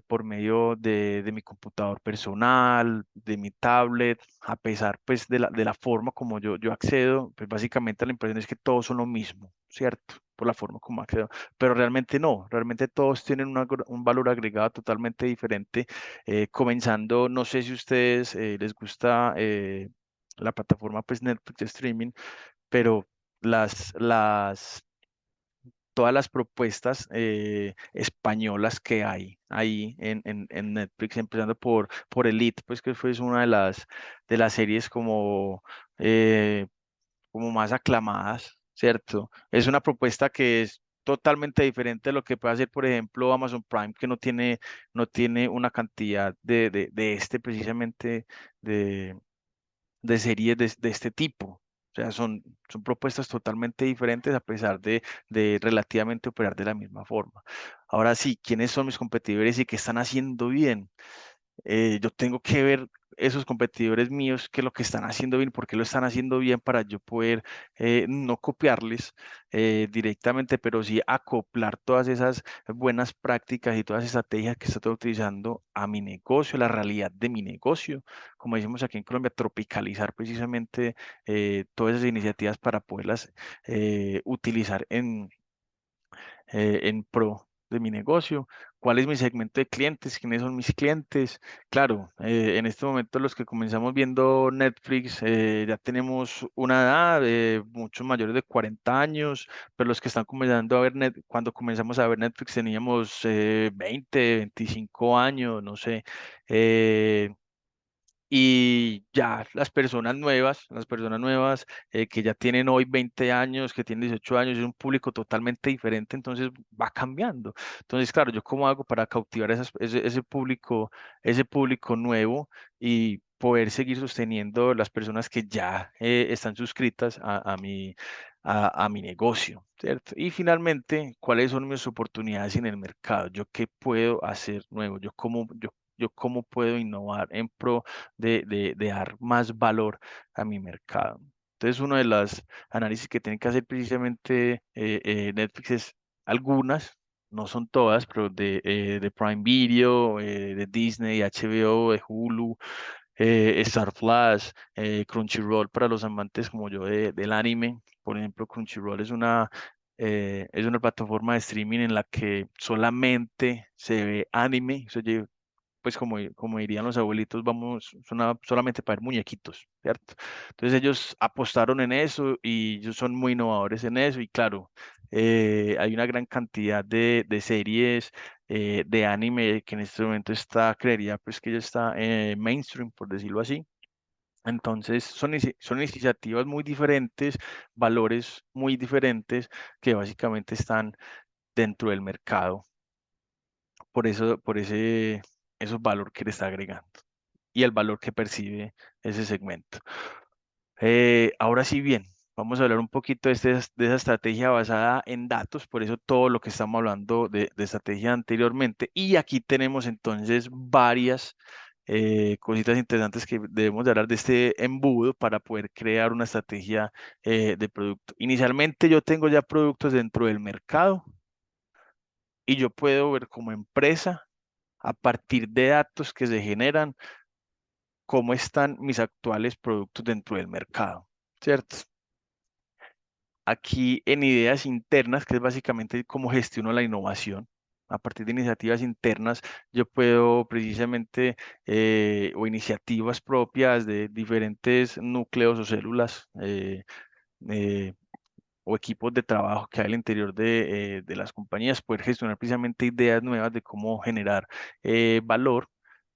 por medio de mi computador personal, de mi tablet, a pesar pues de la forma como yo accedo, pues básicamente la impresión es que todos son lo mismo, ¿cierto? Por la forma como accedo, pero realmente no, realmente todos tienen un valor agregado totalmente diferente, comenzando, no sé si a ustedes les gusta la plataforma pues Netflix de streaming, pero las todas las propuestas españolas que hay ahí en Netflix, empezando por Elite, pues que fue una de las series eh, como más aclamadas, ¿cierto? Es una propuesta que es totalmente diferente de lo que puede hacer, por ejemplo, Amazon Prime, que no tiene una cantidad de precisamente de series de este tipo. O sea, son propuestas totalmente diferentes a pesar de relativamente operar de la misma forma. Ahora sí, ¿quiénes son mis competidores y qué están haciendo bien? Yo tengo que ver esos competidores míos, qué es lo que están haciendo bien, por qué lo están haciendo bien para yo poder no copiarles directamente, pero sí acoplar todas esas buenas prácticas y todas esas estrategias que estoy utilizando a mi negocio, a la realidad de mi negocio, como decimos aquí en Colombia, tropicalizar precisamente todas esas iniciativas para poderlas utilizar en pro de mi negocio. ¿Cuál es mi segmento de clientes? ¿Quiénes son mis clientes? Claro, en este momento los que comenzamos viendo Netflix ya tenemos una edad de muchos mayores de 40 años, pero los que están comenzando a ver cuando comenzamos a ver Netflix teníamos 20, 25 años, no sé. eh, y ya las personas nuevas que ya tienen hoy 20 años, que tienen 18 años, es un público totalmente diferente, entonces va cambiando. Entonces, claro, ¿yo cómo hago para cautivar ese público nuevo y poder seguir sosteniendo las personas que ya están suscritas a mi negocio, ¿cierto? Y finalmente, ¿cuáles son mis oportunidades en el mercado? ¿Yo qué puedo hacer nuevo? ¿Yo cómo puedo innovar en pro de dar más valor a mi mercado? Entonces, uno de los análisis que tiene que hacer precisamente Netflix es algunas, no son todas, pero de Prime Video, de Disney, HBO, de Hulu, Star Plus, Crunchyroll para los amantes como yo del anime. Por ejemplo, Crunchyroll es una plataforma de streaming en la que solamente se ve anime. O sea, pues como dirían los abuelitos, vamos solamente para ver muñequitos, ¿cierto? Entonces ellos apostaron en eso y ellos son muy innovadores en eso y claro, hay una gran cantidad de series de anime que en este momento creería pues que ya está mainstream, por decirlo así. Entonces son iniciativas muy diferentes, valores muy diferentes que básicamente están dentro del mercado por eso, esos valor que le está agregando y el valor que percibe ese segmento. Ahora sí bien, vamos a hablar un poquito de esa estrategia basada en datos, por eso todo lo que estamos hablando de estrategia anteriormente. Y aquí tenemos entonces varias cositas interesantes que debemos de hablar de este embudo para poder crear una estrategia de producto. Inicialmente yo tengo ya productos dentro del mercado y yo puedo ver como empresa a partir de datos que se generan, cómo están mis actuales productos dentro del mercado, ¿cierto? Aquí en ideas internas, que es básicamente cómo gestiono la innovación. A partir de iniciativas internas, yo puedo precisamente, o iniciativas propias de diferentes núcleos o células, eh, o equipos de trabajo que hay al interior de las compañías, poder gestionar precisamente ideas nuevas de cómo generar valor.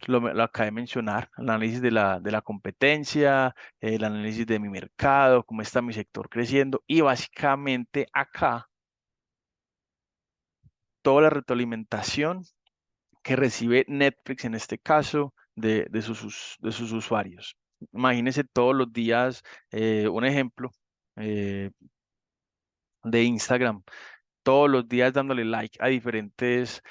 Lo acabé de mencionar, el análisis de la competencia, el análisis de mi mercado, cómo está mi sector creciendo y básicamente acá toda la retroalimentación que recibe Netflix en este caso de sus usuarios. Imagínense todos los días, un ejemplo eh, de Instagram todos los días dándole like a diferentes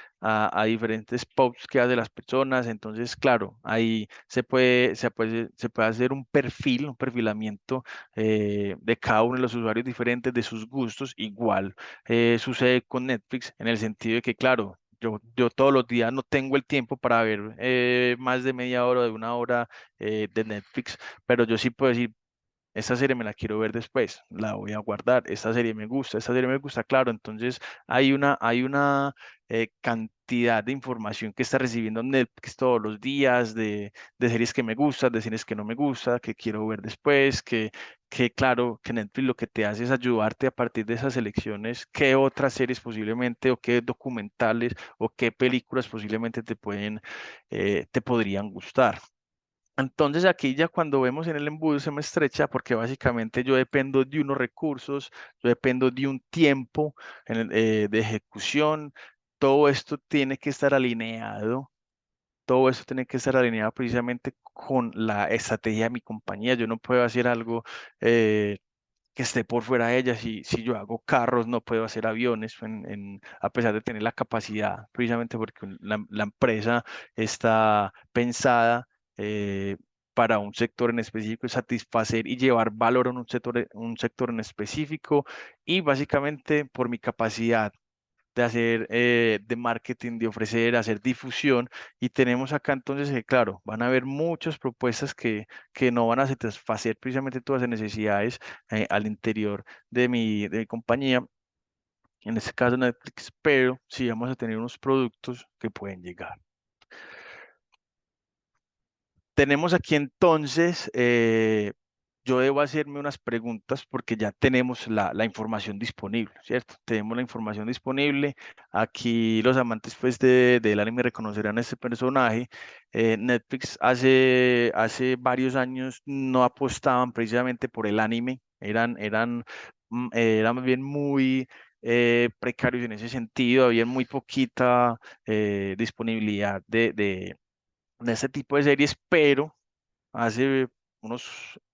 posts que hacen las personas. Entonces, claro, ahí se puede hacer un perfilamiento de cada uno de los usuarios diferentes, de sus gustos. Igual sucede con Netflix en el sentido de que, claro, yo todos los días no tengo el tiempo para ver más de media hora o de una hora de Netflix, pero yo sí puedo decir, esta serie me la quiero ver después, la voy a guardar, esta serie me gusta, claro, entonces hay una cantidad de información que está recibiendo Netflix todos los días, de series que me gustan, de series que no me gustan, que quiero ver después, que claro, que Netflix lo que te hace es ayudarte a partir de esas selecciones, qué otras series posiblemente, o qué documentales, o qué películas posiblemente te podrían gustar. Entonces aquí ya cuando vemos en el embudo se me estrecha porque básicamente yo dependo de unos recursos, yo dependo de un tiempo de ejecución, todo esto tiene que estar alineado, todo esto tiene que estar alineado precisamente con la estrategia de mi compañía. Yo no puedo hacer algo eh, que esté por fuera de ella. Si yo hago carros, no puedo hacer aviones, a pesar de tener la capacidad, precisamente porque la empresa está pensada eh, para un sector en específico, satisfacer y llevar valor a un sector en específico, y básicamente por mi capacidad de hacer de marketing, de ofrecer, hacer difusión. Y tenemos acá entonces que, claro, van a haber muchas propuestas que no van a satisfacer precisamente todas las necesidades al interior de mi compañía, en este caso Netflix, pero sí vamos a tener unos productos que pueden llegar. Tenemos aquí entonces, yo debo hacerme unas preguntas porque ya tenemos la información disponible, ¿cierto? Tenemos la información disponible. Aquí los amantes pues, del anime reconocerán a este personaje. Netflix hace varios años no apostaban precisamente por el anime, eran más bien muy precarios en ese sentido, había muy poquita disponibilidad de este tipo de series, pero hace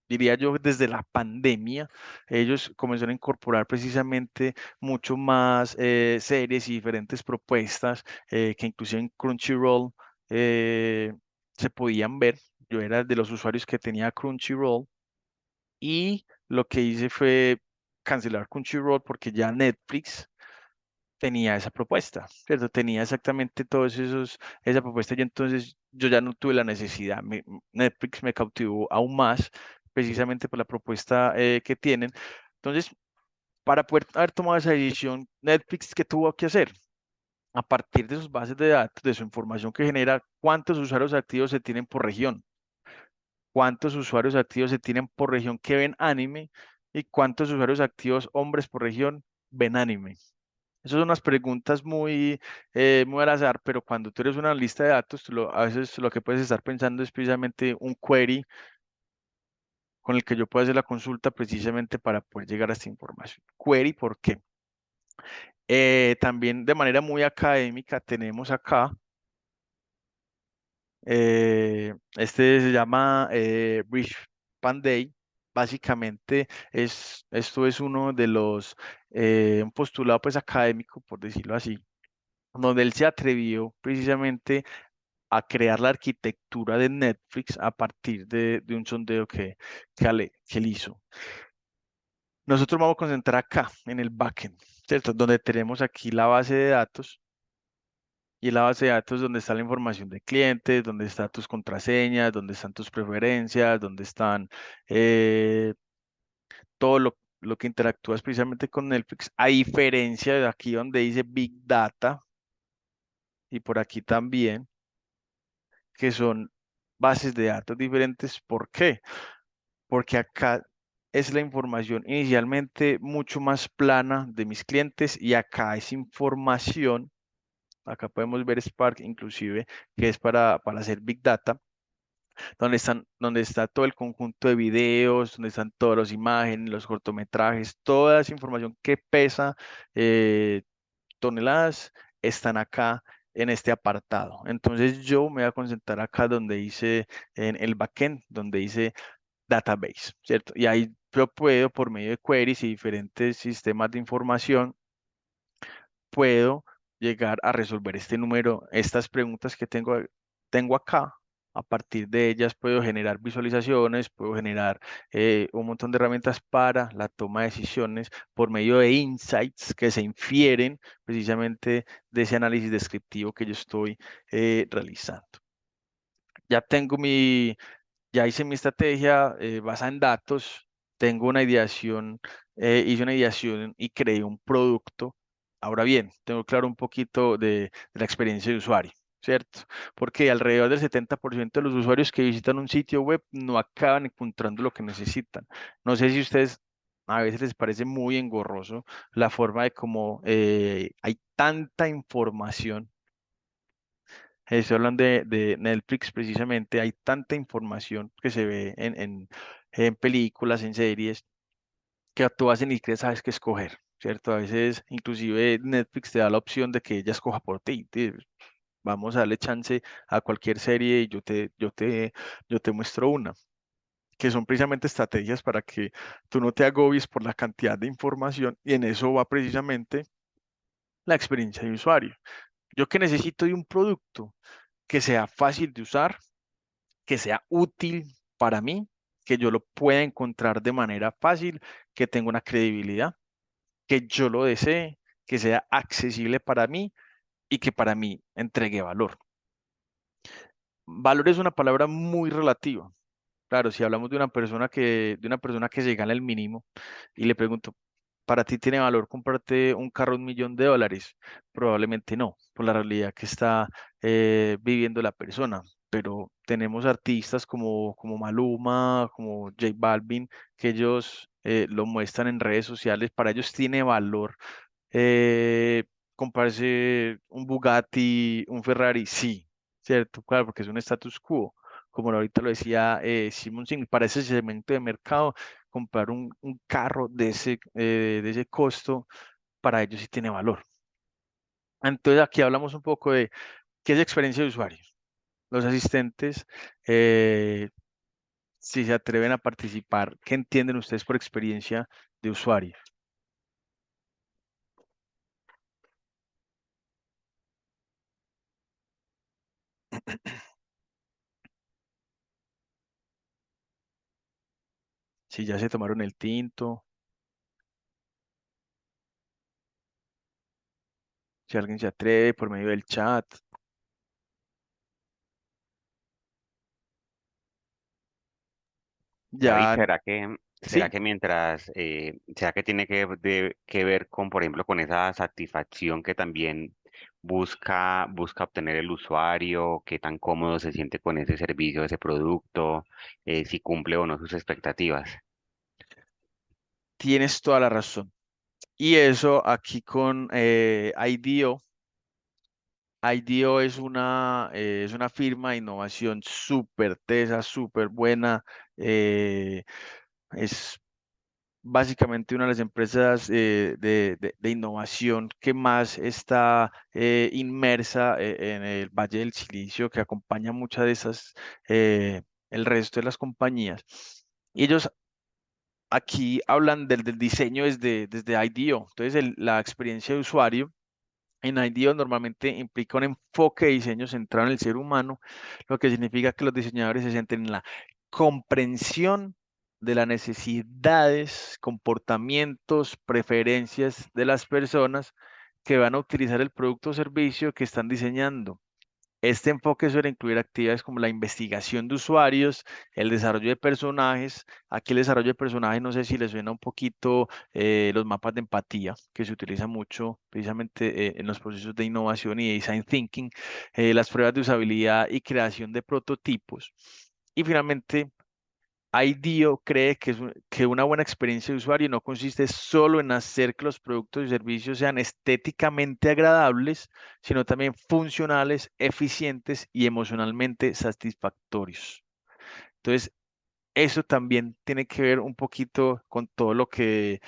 diría yo, desde la pandemia, ellos comenzaron a incorporar precisamente mucho más series y diferentes propuestas que inclusive en Crunchyroll eh, se podían ver. Yo era de los usuarios que tenía Crunchyroll, y lo que hice fue cancelar Crunchyroll porque ya Netflix tenía esa propuesta, ¿cierto? Tenía exactamente esa propuesta, y entonces yo ya no tuve la necesidad. Netflix me cautivó aún más precisamente por la propuesta que tienen. Entonces, para poder haber tomado esa decisión, Netflix, ¿qué tuvo que hacer? A partir de sus bases de datos, de su información que genera, cuántos usuarios activos se tienen por región, cuántos usuarios activos se tienen por región que ven anime, y cuántos usuarios activos hombres por región ven anime. Esas son unas preguntas muy al azar, pero cuando tú eres una lista de datos, a veces lo que puedes estar pensando es precisamente un query con el que yo pueda hacer la consulta precisamente para poder llegar a esta información. Query, ¿por qué? También de manera muy académica tenemos acá, este se llama Rich Panday. Básicamente esto es uno de un postulado pues académico, por decirlo así, donde él se atrevió precisamente a crear la arquitectura de Netflix a partir de un sondeo que él hizo. Nosotros vamos a concentrar acá en el backend, ¿cierto? Donde tenemos aquí la base de datos, y en la base de datos donde está la información de clientes, donde están tus contraseñas, donde están tus preferencias, donde están todo lo que interactúas precisamente con Netflix, a diferencia de aquí donde dice Big Data, y por aquí también, que son bases de datos diferentes. ¿Por qué? Porque acá es la información inicialmente mucho más plana de mis clientes, y acá es información, acá podemos ver Spark inclusive, que es para hacer Big Data, donde está todo el conjunto de videos, donde están todas las imágenes, los cortometrajes, toda esa información que pesa eh, toneladas, están acá en este apartado. Entonces yo me voy a concentrar acá donde dice, en el backend, donde dice database, ¿cierto? Y ahí yo puedo, por medio de queries y diferentes sistemas de información, puedo llegar a resolver este número, estas preguntas que tengo acá. A partir de ellas puedo generar visualizaciones, puedo generar un montón de herramientas para la toma de decisiones por medio de insights que se infieren precisamente de ese análisis descriptivo que yo estoy realizando. Ya hice mi estrategia basada en datos. tengo una ideación, hice una ideación y creé un producto. Ahora bien, tengo claro un poquito de la experiencia de usuario, ¿cierto? Porque alrededor del 70% de los usuarios que visitan un sitio web no acaban encontrando lo que necesitan. No sé si ustedes a veces les parece muy engorroso la forma de cómo hay tanta información. Estoy hablando de Netflix precisamente, hay tanta información que se ve en películas, en series que tú hacen y crees, sabes qué escoger, ¿cierto? A veces inclusive Netflix te da la opción de que ella escoja por ti. Vamos a darle chance a cualquier serie y yo te muestro una, que son precisamente estrategias para que tú no te agobies por la cantidad de información y en eso va precisamente la experiencia de usuario. Yo que necesito de un producto que sea fácil de usar, que sea útil para mí, que yo lo pueda encontrar de manera fácil, que tenga una credibilidad, que yo lo desee, que sea accesible para mí y que para mí entregue valor. Valor es una palabra muy relativa. Claro, si hablamos de una persona que se gana el mínimo y le pregunto, ¿para ti tiene valor comprarte un carro de $1.000.000? Probablemente no, por la realidad que está viviendo la persona. Pero tenemos artistas como Maluma, como J Balvin, que ellos lo muestran en redes sociales. Para ellos tiene valor eh, comprarse un Bugatti, un Ferrari, sí, cierto, claro, porque es un status quo. Como ahorita lo decía Simon Singh, para ese segmento de mercado, comprar un carro de ese costo, para ellos sí tiene valor. Entonces aquí hablamos un poco de qué es experiencia de usuario. Los asistentes, eh, si se atreven a participar, ¿qué entienden ustedes por experiencia de usuario? Si ya se tomaron el tinto, si alguien se atreve por medio del chat. David, Ya, será sí, que mientras, será que tiene que ver con, por ejemplo, con esa satisfacción que también busca obtener el usuario, qué tan cómodo se siente con ese servicio, ese producto, si cumple o no sus expectativas? tienes toda la razón. Y eso aquí con IDEO. IDEO es una firma de innovación súper tesa, súper buena. Es básicamente una de las empresas de innovación que más está inmersa en el Valle del Silicio, que acompaña muchas de esas, el resto de las compañías. Y ellos aquí hablan del diseño desde IDEO. Entonces, la experiencia de usuario en IDEO normalmente implica un enfoque de diseño centrado en el ser humano, lo que significa que los diseñadores se centren en la comprensión de las necesidades, comportamientos, preferencias de las personas que van a utilizar el producto o servicio que están diseñando. Este enfoque suele incluir actividades como la investigación de usuarios, el desarrollo de personajes. Aquí el desarrollo de personajes, no sé si les suena un poquito los mapas de empatía, que se utilizan mucho precisamente en los procesos de innovación y design thinking, las pruebas de usabilidad y creación de prototipos. Y finalmente, IDEO cree que una buena experiencia de usuario no consiste solo en hacer que los productos y servicios sean estéticamente agradables, sino también funcionales, eficientes y emocionalmente satisfactorios. Entonces, eso también tiene que ver un poquito con todo lo que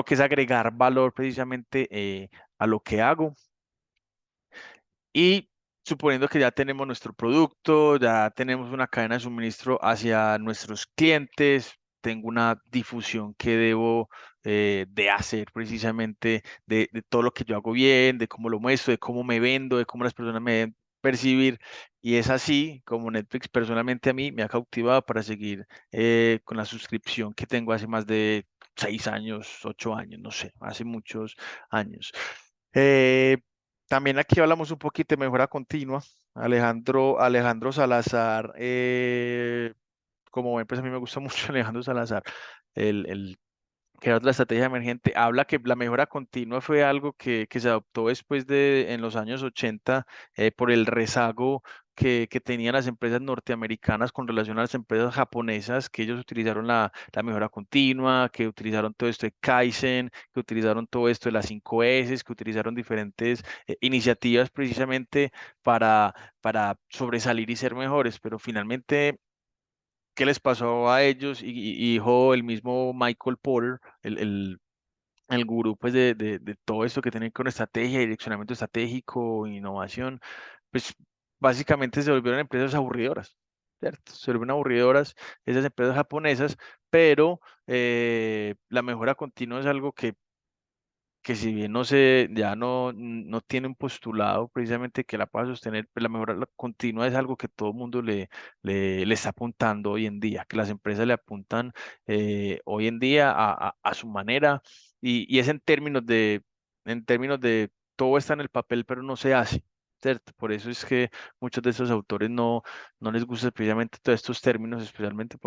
es agregar valor precisamente a lo que hago. Y suponiendo que ya tenemos nuestro producto, ya tenemos una cadena de suministro hacia nuestros clientes, tengo una difusión que debo de hacer precisamente de todo lo que yo hago bien, de cómo lo muestro, de cómo me vendo, de cómo las personas me deben percibir. Y es así como Netflix personalmente a mí me ha cautivado para seguir con la suscripción que tengo hace más de 6 años, 8 años, no sé, hace muchos años. Eh, También aquí hablamos un poquito de mejora continua. Alejandro Salazar como ven, pues a mí me gusta mucho Alejandro Salazar, el creador de la estrategia emergente, habla que la mejora continua fue algo que se adoptó después de, en los años 80, por el rezago que tenían las empresas norteamericanas con relación a las empresas japonesas, que ellos utilizaron la mejora continua, que utilizaron todo esto de Kaizen, que utilizaron todo esto de las 5 S, que utilizaron diferentes iniciativas precisamente para sobresalir y ser mejores, pero finalmente qué les pasó a ellos y dijo el mismo Michael Porter, el gurú pues de todo esto que tiene con estrategia, direccionamiento estratégico, innovación, pues básicamente se volvieron empresas aburridoras, ¿cierto? Se volvieron aburridoras esas empresas japonesas, pero la mejora continua es algo que si bien ya no tiene un postulado precisamente que la pueda sostener, pues la mejora continua es algo que todo el mundo le está apuntando hoy en día, que las empresas le apuntan hoy en día a su manera y es en términos de todo está en el papel, pero no se hace. ¿Cierto? Por eso es que muchos de esos autores no les gusta precisamente todos estos términos, especialmente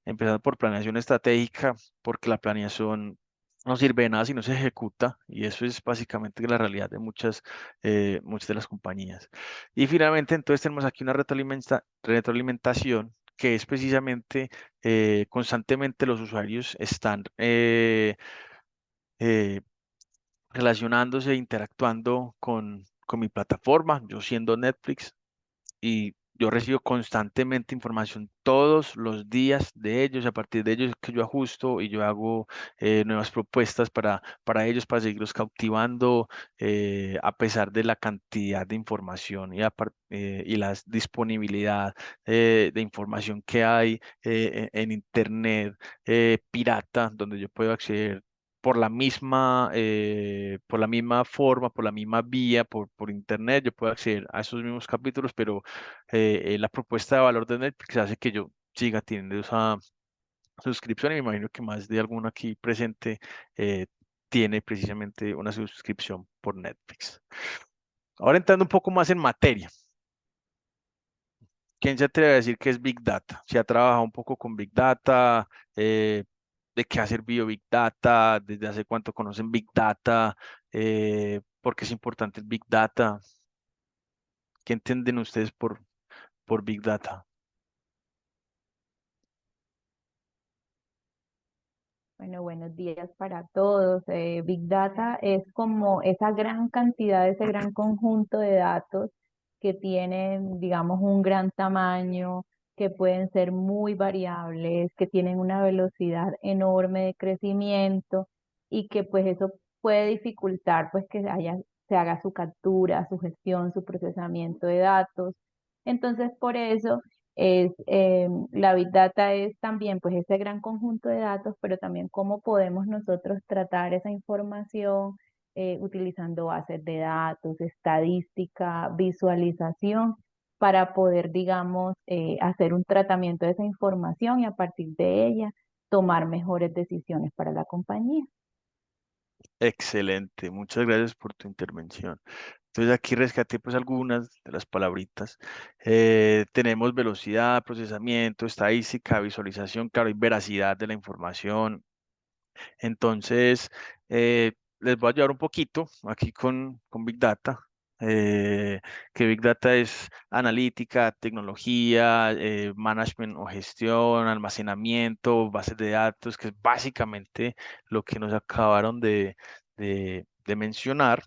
empezando por planeación estratégica, porque la planeación no sirve de nada si no se ejecuta, y eso es básicamente la realidad de muchas de las compañías. Y finalmente, entonces tenemos aquí una retroalimentación que es precisamente constantemente los usuarios están eh, relacionándose, interactuando con mi plataforma, yo siendo Netflix, y yo recibo constantemente información todos los días de ellos. A partir de ellos es que yo ajusto y yo hago nuevas propuestas para ellos, para seguirlos cautivando, a pesar de la cantidad de información y la disponibilidad de información que hay en Internet pirata, donde yo puedo acceder por la misma forma, por la misma vía, por internet, yo puedo acceder a esos mismos capítulos, pero la propuesta de valor de Netflix hace que yo siga teniendo esa suscripción y me imagino que más de alguno aquí presente tiene precisamente una suscripción por Netflix. Ahora entrando un poco más en materia. ¿Quién se atreve a decir que es Big Data? ¿Se ha trabajado un poco con Big Data? Eh, ¿De qué ha servido Big Data? ¿Desde hace cuánto conocen Big Data? ¿Por qué es importante el Big Data? ¿Qué entienden ustedes por Big Data? Bueno, buenos días para todos. Big Data es como esa gran cantidad, ese gran conjunto de datos que tienen, digamos, un gran tamaño, que pueden ser muy variables, que tienen una velocidad enorme de crecimiento y que pues eso puede dificultar pues que se haga su captura, su gestión, su procesamiento de datos. Entonces, por eso la Big Data es también pues ese gran conjunto de datos, pero también cómo podemos nosotros tratar esa información utilizando bases de datos, estadística, visualización, para poder, digamos, hacer un tratamiento de esa información y a partir de ella tomar mejores decisiones para la compañía. Excelente, muchas gracias por tu intervención. Entonces aquí rescaté pues algunas de las palabritas. Tenemos velocidad, procesamiento, estadística, visualización, claro, y veracidad de la información. Entonces, les voy a ayudar un poquito aquí con Big Data. eh, que Big Data es analítica, tecnología, management o gestión, almacenamiento, bases de datos, que es básicamente lo que nos acabaron de mencionar.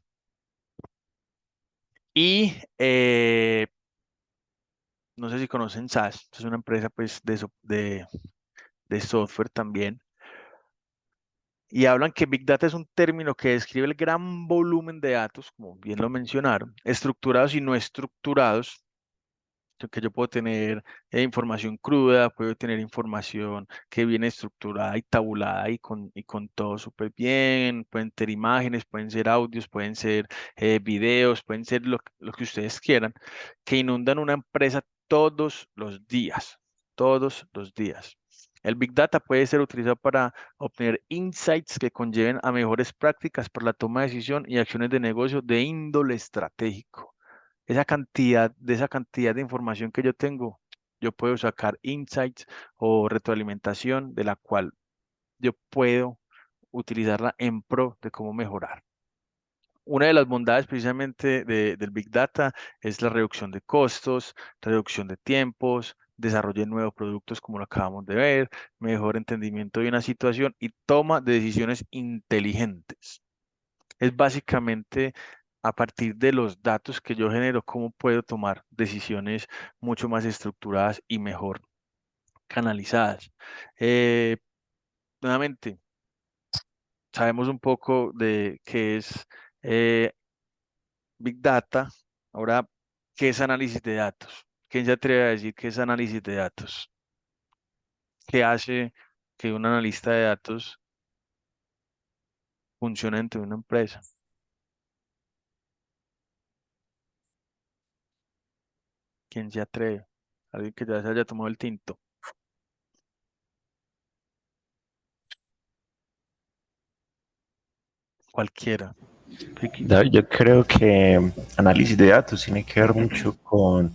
Y no sé si conocen SAS, es una empresa pues de software también. Y hablan que Big Data es un término que describe el gran volumen de datos, como bien lo mencionaron, estructurados y no estructurados, que yo puedo tener información cruda, puedo tener información que viene estructurada y tabulada y con todo súper bien, pueden ser imágenes, pueden ser audios, pueden ser videos, pueden ser lo que ustedes quieran, que inundan una empresa todos los días, todos los días. El Big Data puede ser utilizado para obtener insights que conlleven a mejores prácticas para la toma de decisión y acciones de negocio de índole estratégico. Esa cantidad de información que yo tengo, yo puedo sacar insights o retroalimentación de la cual yo puedo utilizarla en pro de cómo mejorar. Una de las bondades precisamente del Big Data es la reducción de costos, reducción de tiempos, desarrollo de nuevos productos como lo acabamos de ver, mejor entendimiento de una situación y toma de decisiones inteligentes. Es básicamente a partir de los datos que yo genero, cómo puedo tomar decisiones mucho más estructuradas y mejor canalizadas. Eh, Nuevamente, sabemos un poco de qué es eh, Big Data. Ahora, ¿qué es análisis de datos? ¿Quién se atreve a decir qué es análisis de datos? ¿Qué hace que un analista de datos funcione dentro de una empresa? ¿Quién se atreve? Alguien que ya se haya tomado el tinto. Cualquiera. Ricky. Yo creo que análisis de datos tiene que ver mucho con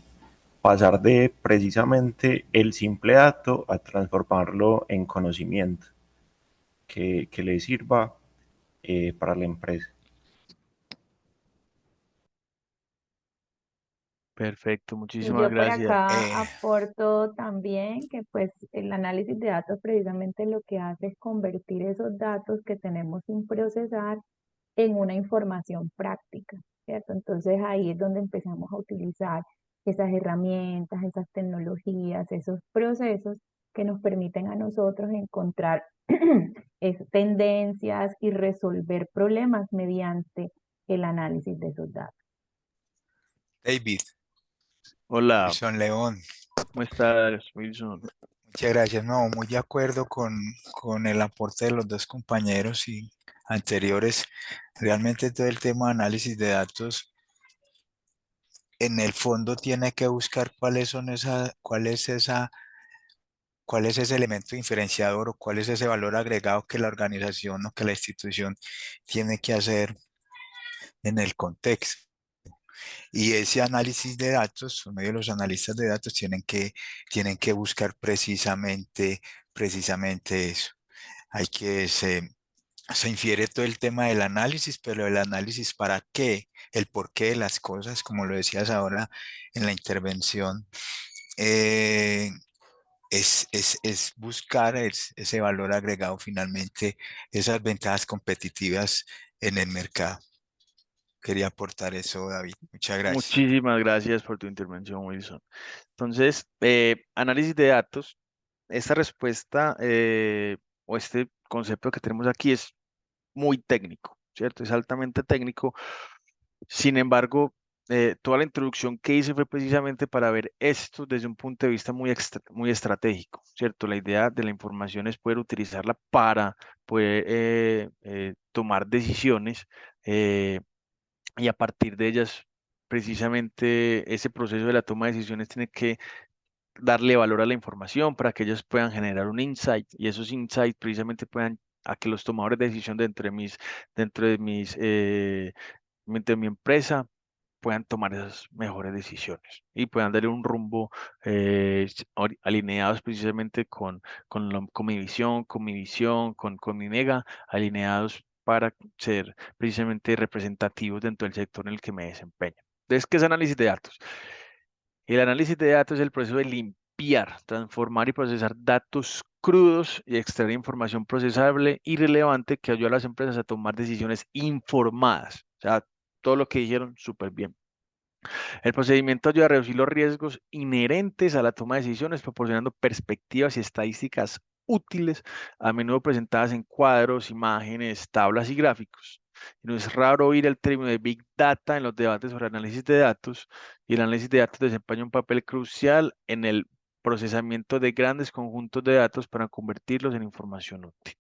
pasar de precisamente el simple dato a transformarlo en conocimiento que le sirva para la empresa. Perfecto, Y muchísimas yo por gracias. acá aporto también que pues el análisis de datos precisamente lo que hace es convertir esos datos que tenemos sin procesar en una información práctica, ¿cierto? Entonces ahí es donde empezamos a utilizar esas herramientas, esas tecnologías, esos procesos que nos permiten a nosotros encontrar tendencias y resolver problemas mediante el análisis de esos datos. David, Hola, Wilson León, ¿cómo estás, Wilson? muchas gracias. No, muy de acuerdo con el aporte de los dos compañeros y anteriores. Realmente todo el tema de análisis de datos, en el fondo tiene que buscar cuál es ese elemento diferenciador o cuál es ese valor agregado que la organización o que la institución tiene que hacer en el contexto. Y ese análisis de datos, por medio de los analistas de datos, tienen que buscar precisamente eso. Hay que se infiere todo el tema del análisis, pero el análisis para qué, el porqué de las cosas, como lo decías ahora en la intervención, eh, es buscar ese valor agregado finalmente, esas ventajas competitivas en el mercado. Quería aportar eso, David. Muchas gracias. Muchísimas gracias por tu intervención, Wilson. Entonces, análisis de datos. Esta respuesta o este concepto que tenemos aquí es muy técnico, ¿cierto? Es altamente técnico. Sin embargo, toda la introducción que hice fue precisamente para ver esto desde un punto de vista muy estratégico, ¿cierto? La idea de la información es poder utilizarla para poder tomar decisiones eh, y a partir de ellas, precisamente ese proceso de la toma de decisiones tiene que darle valor a la información para que ellos puedan generar un insight y esos insights precisamente puedan a que los tomadores de decisión dentro de de mi empresa puedan tomar esas mejores decisiones y puedan darle un rumbo alineados precisamente con mi visión, con mi mega, alineados para ser precisamente representativos dentro del sector en el que me desempeño. Entonces, ¿qué es análisis de datos? El análisis de datos es el proceso de limpiar, transformar y procesar datos crudos y extraer información procesable y relevante que ayuda a las empresas a tomar decisiones informadas. O sea, todo lo que dijeron, súper bien. El procedimiento ayuda a reducir los riesgos inherentes a la toma de decisiones, proporcionando perspectivas y estadísticas útiles, a menudo presentadas en cuadros, imágenes, tablas y gráficos. No es raro oír el término de Big Data en los debates sobre análisis de datos, y el análisis de datos desempeña un papel crucial en el procesamiento de grandes conjuntos de datos para convertirlos en información útil.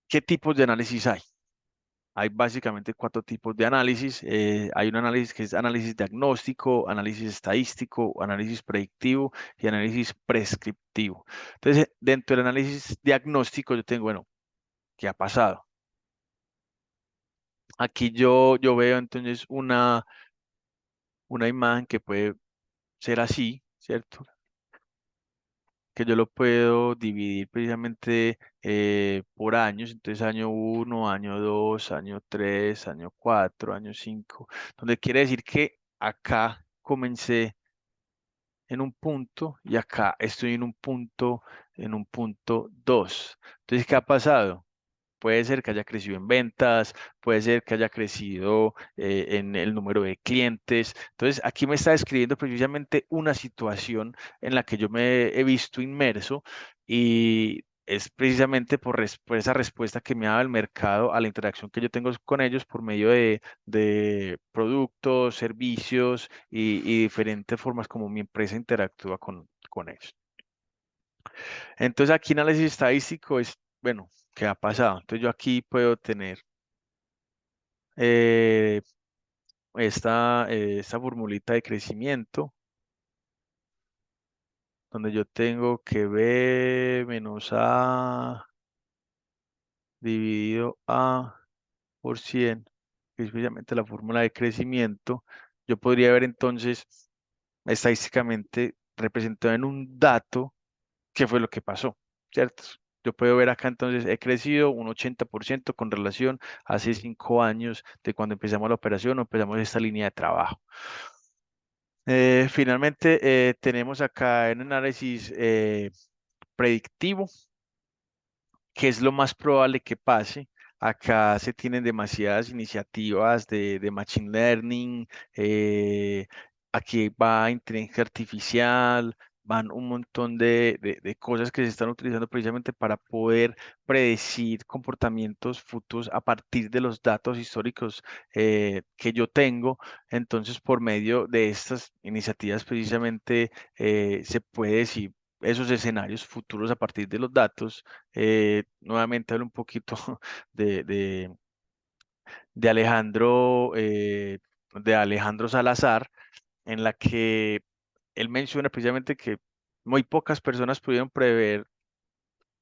¿Qué tipos de análisis hay? Hay básicamente cuatro tipos de análisis. Hay un análisis que es análisis diagnóstico, análisis estadístico, análisis predictivo y análisis prescriptivo. Entonces, dentro del análisis diagnóstico yo tengo, bueno, ¿qué ha pasado? Aquí yo veo entonces una imagen que puede ser así, ¿cierto? Que yo lo puedo dividir precisamente por años, entonces año 1, año 2, año 3, año 4, año 5, donde quiere decir que acá comencé en un punto y acá estoy en un punto 2. Entonces, ¿qué ha pasado? Puede ser que haya crecido en ventas, puede ser que haya crecido en el número de clientes. Entonces, aquí me está describiendo precisamente una situación en la que yo me he visto inmerso y es precisamente por esa respuesta que me ha dado el mercado a la interacción que yo tengo con ellos por medio de productos, servicios y diferentes formas como mi empresa interactúa con ellos. Entonces, aquí análisis estadístico es, bueno, ¿qué ha pasado? Entonces, yo aquí puedo tener eh, esta formulita de crecimiento, donde yo tengo que B menos A dividido A por 100, que es precisamente la fórmula de crecimiento. Yo podría ver entonces estadísticamente representado en un dato qué fue lo que pasó, ¿cierto? Yo puedo ver acá entonces, he crecido un 80% con relación a hace 5 años de cuando empezamos la operación o empezamos esta línea de trabajo. Finalmente, tenemos acá en análisis predictivo, que es lo más probable que pase. Acá se tienen demasiadas iniciativas de Machine Learning, aquí va inteligencia artificial, van un montón de cosas que se están utilizando precisamente para poder predecir comportamientos futuros a partir de los datos históricos que yo tengo. Entonces, por medio de estas iniciativas, precisamente se puede decir esos escenarios futuros a partir de los datos. Nuevamente hablo un poquito de, de, de Alejandro, de Alejandro Salazar, en la que él menciona precisamente que muy pocas personas pudieron prever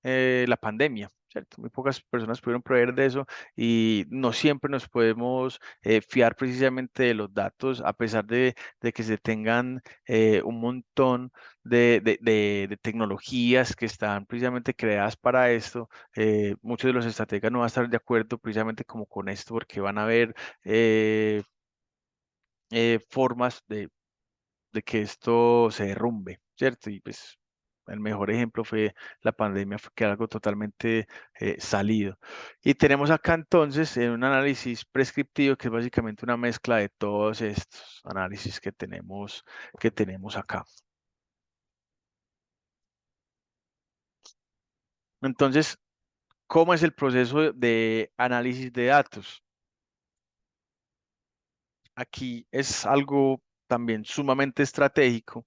la pandemia, ¿cierto? Muy pocas personas pudieron prever de eso y no siempre nos podemos fiar precisamente de los datos, a pesar de que se tengan un montón de tecnologías que están precisamente creadas para esto. Muchos de los estrategas no van a estar de acuerdo precisamente como con esto, porque van a haber formas de que esto se derrumbe, ¿cierto? Y pues el mejor ejemplo fue la pandemia, fue que algo totalmente salido. Y tenemos acá entonces un análisis prescriptivo, que es básicamente una mezcla de todos estos análisis que tenemos acá. Entonces, ¿cómo es el proceso de análisis de datos? Aquí es algo también sumamente estratégico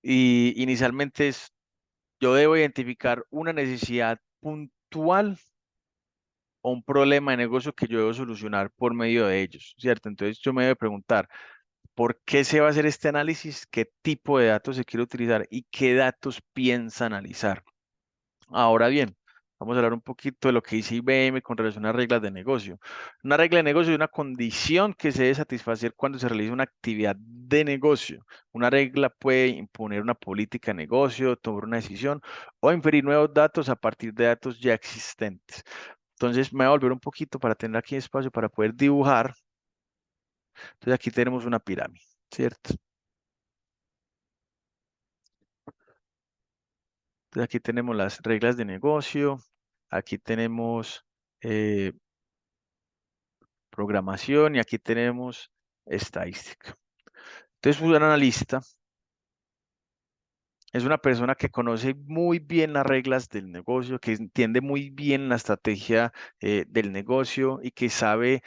y inicialmente yo debo identificar una necesidad puntual o un problema de negocio que yo debo solucionar por medio de ellos, ¿cierto? Entonces yo me debo preguntar, ¿por qué se va a hacer este análisis? ¿Qué tipo de datos se quiere utilizar? ¿Y qué datos piensa analizar? Ahora bien, vamos a hablar un poquito de lo que dice IBM con relación a reglas de negocio. Una regla de negocio es una condición que se debe satisfacer cuando se realiza una actividad de negocio. Una regla puede imponer una política de negocio, tomar una decisión o inferir nuevos datos a partir de datos ya existentes. Entonces me voy a volver un poquito para tener aquí espacio para poder dibujar. Entonces aquí tenemos una pirámide, ¿cierto? Entonces aquí tenemos las reglas de negocio, aquí tenemos eh, programación y aquí tenemos estadística. Entonces un analista es una persona que conoce muy bien las reglas del negocio, que entiende muy bien la estrategia del negocio y que sabe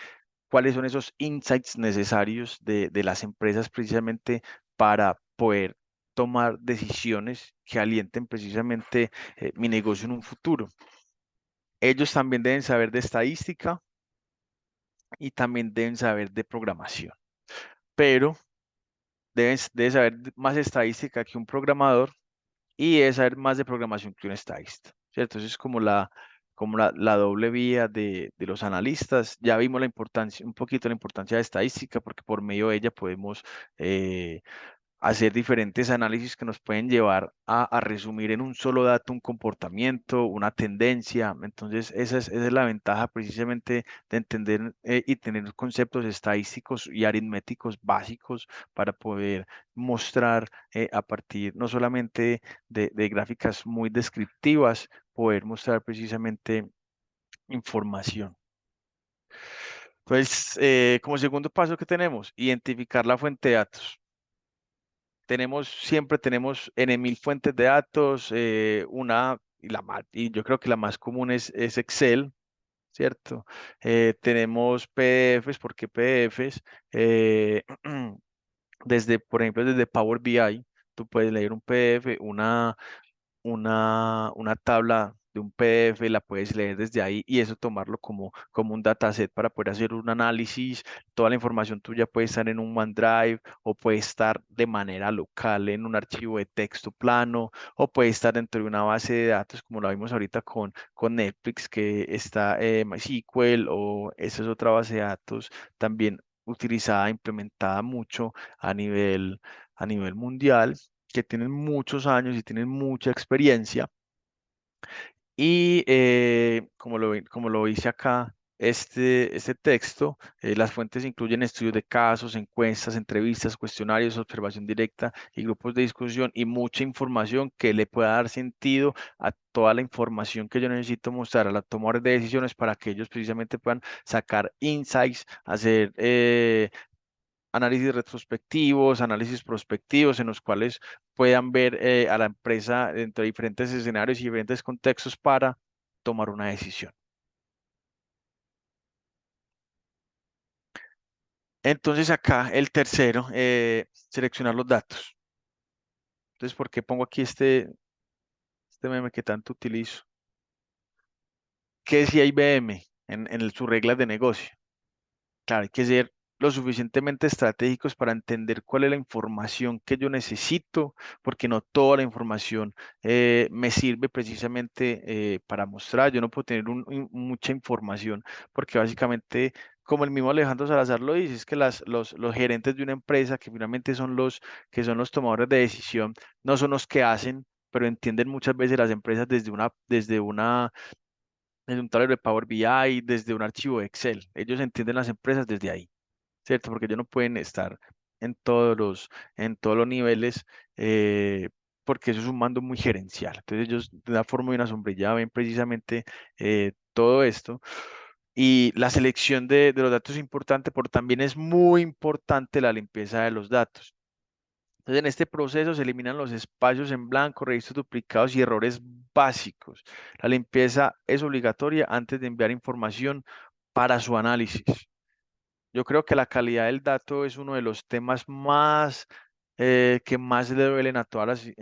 cuáles son esos insights necesarios de las empresas precisamente para poder tomar decisiones que alienten precisamente mi negocio en un futuro. Ellos también deben saber de estadística y también deben saber de programación, pero deben saber más estadística que un programador y debe saber más de programación que un estadista, ¿cierto? Eso es como como la doble vía de los analistas. Ya vimos la importancia, un poquito la importancia de estadística, porque por medio de ella podemos hacer diferentes análisis que nos pueden llevar a resumir en un solo dato un comportamiento, una tendencia. Entonces, esa es la ventaja precisamente de entender y tener conceptos estadísticos y aritméticos básicos para poder mostrar a partir no solamente de gráficas muy descriptivas, poder mostrar precisamente información. Pues, como segundo paso que tenemos, identificar la fuente de datos. Siempre tenemos N mil fuentes de datos, y yo creo que la más común es Excel, ¿cierto? Tenemos PDFs, ¿por qué PDFs? Eh, por ejemplo, desde Power BI, tú puedes leer un PDF, una tabla de un PDF, la puedes leer desde ahí y eso tomarlo como un dataset para poder hacer un análisis. Toda la información tuya puede estar en un OneDrive o puede estar de manera local en un archivo de texto plano o puede estar dentro de una base de datos como lo vimos ahorita con Netflix, que está MySQL, o esa es otra base de datos también utilizada, implementada mucho a nivel mundial, que tienen muchos años y tienen mucha experiencia. Y como lo dice acá, este texto, las fuentes incluyen estudios de casos, encuestas, entrevistas, cuestionarios, observación directa y grupos de discusión y mucha información que le pueda dar sentido a toda la información que yo necesito mostrar a la toma de decisiones para que ellos precisamente puedan sacar insights, hacer análisis retrospectivos, análisis prospectivos, en los cuales puedan ver a la empresa dentro de diferentes escenarios y diferentes contextos para tomar una decisión. Entonces acá el tercero, seleccionar los datos. Entonces, ¿por qué pongo aquí este meme que tanto utilizo? ¿Qué decía IBM en sus reglas de negocio? Claro, hay que ser lo suficientemente estratégicos para entender cuál es la información que yo necesito, porque no toda la información me sirve precisamente para mostrar. Yo no puedo tener mucha información, porque básicamente, como el mismo Alejandro Salazar lo dice, es que los gerentes de una empresa, que finalmente que son los tomadores de decisión, no son los que hacen, pero entienden muchas veces las empresas desde un tablero de Power BI, desde un archivo de Excel. Ellos entienden las empresas desde ahí, ¿cierto? Porque ellos no pueden estar en todos los niveles, porque eso es un mando muy gerencial. Entonces ellos de una forma y una sombrilla ven precisamente todo esto. Y la selección de los datos es importante, pero también es muy importante la limpieza de los datos. Entonces, en este proceso se eliminan los espacios en blanco, registros duplicados y errores básicos. La limpieza es obligatoria antes de enviar información para su análisis. Yo creo que la calidad del dato es uno de los temas que más le duelen a todas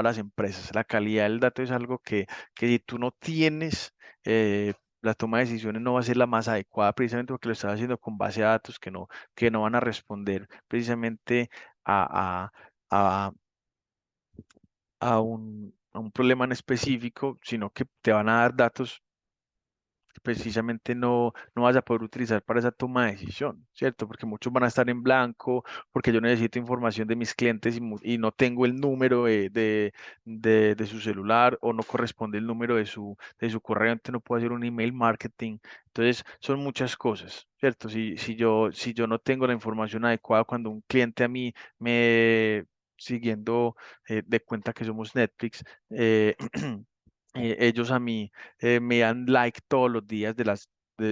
las empresas. La calidad del dato es algo que si tú no tienes, la toma de decisiones no va a ser la más adecuada, precisamente porque lo estás haciendo con base de datos que no van a responder precisamente a, a, a, a un problema en específico, sino que te van a dar datos precisamente no vas a poder utilizar para esa toma de decisión, ¿cierto? Porque muchos van a estar en blanco, porque yo necesito información de mis clientes y no tengo el número de su celular o no corresponde el número de su correo, entonces no puedo hacer un email marketing. Entonces, son muchas cosas, ¿cierto? Si yo no tengo la información adecuada cuando un cliente a mí siguiendo de cuenta que somos Netflix, ellos a mí me dan like todos los días de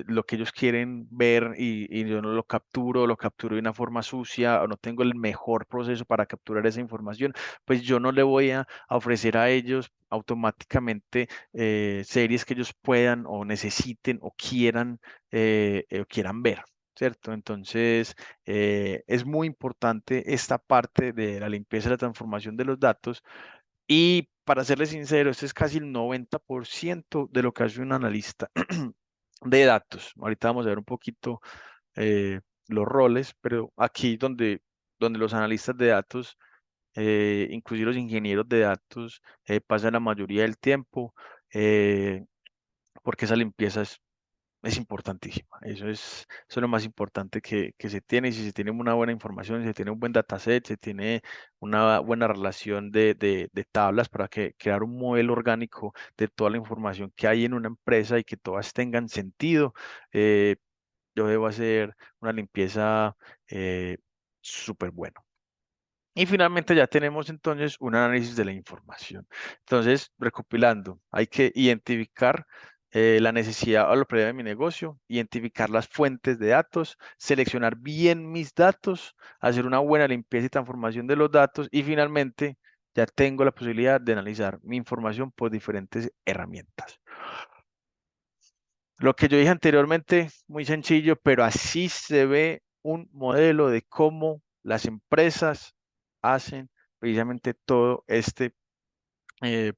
lo que ellos quieren ver y yo no lo capturo de una forma sucia o no tengo el mejor proceso para capturar esa información, pues yo no le voy a ofrecer a ellos automáticamente series que ellos puedan o necesiten o quieran ver. ¿Cierto? Entonces, es muy importante esta parte de la limpieza y la transformación de los datos, y para serles sincero, este es casi el 90% de lo que hace un analista de datos. Ahorita vamos a ver un poquito los roles, pero aquí donde los analistas de datos, inclusive los ingenieros de datos, pasan la mayoría del tiempo, porque esa limpieza es importantísima. Eso es lo más importante que se tiene. Y si se tiene una buena información, si se tiene un buen dataset, se tiene una buena relación de tablas para crear un modelo orgánico de toda la información que hay en una empresa y que todas tengan sentido, yo debo hacer una limpieza súper buena. Y finalmente ya tenemos entonces un análisis de la información. Entonces, recopilando, hay que identificar la necesidad o lo previo de mi negocio, identificar las fuentes de datos, seleccionar bien mis datos, hacer una buena limpieza y transformación de los datos y finalmente ya tengo la posibilidad de analizar mi información por diferentes herramientas. Lo que yo dije anteriormente, muy sencillo, pero así se ve un modelo de cómo las empresas hacen precisamente todo este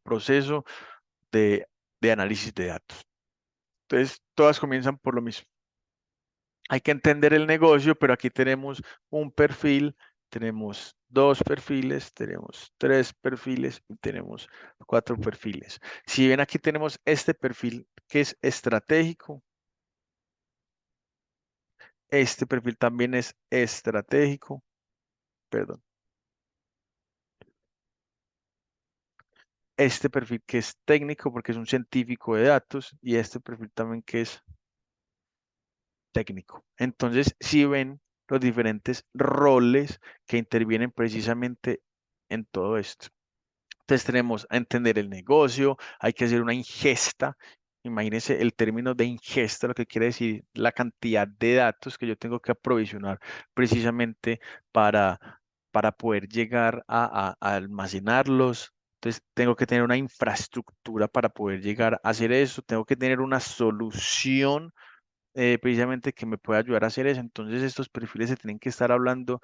proceso de, de análisis de datos. Entonces, todas comienzan por lo mismo. Hay que entender el negocio, pero aquí tenemos un perfil, tenemos dos perfiles, tenemos tres perfiles y tenemos cuatro perfiles. Si ven, aquí tenemos este perfil que es estratégico. Este perfil también es estratégico, perdón. Este perfil que es técnico porque es un científico de datos y este perfil también que es técnico. Entonces, si ven los diferentes roles que intervienen precisamente en todo esto. Entonces tenemos a entender el negocio, hay que hacer una ingesta. Imagínense el término de ingesta, lo que quiere decir la cantidad de datos que yo tengo que aprovisionar precisamente para, para poder llegar a almacenarlos. Entonces tengo que tener una infraestructura para poder llegar a hacer eso. Tengo que tener una solución precisamente que me pueda ayudar a hacer eso. Entonces estos perfiles se tienen que estar hablando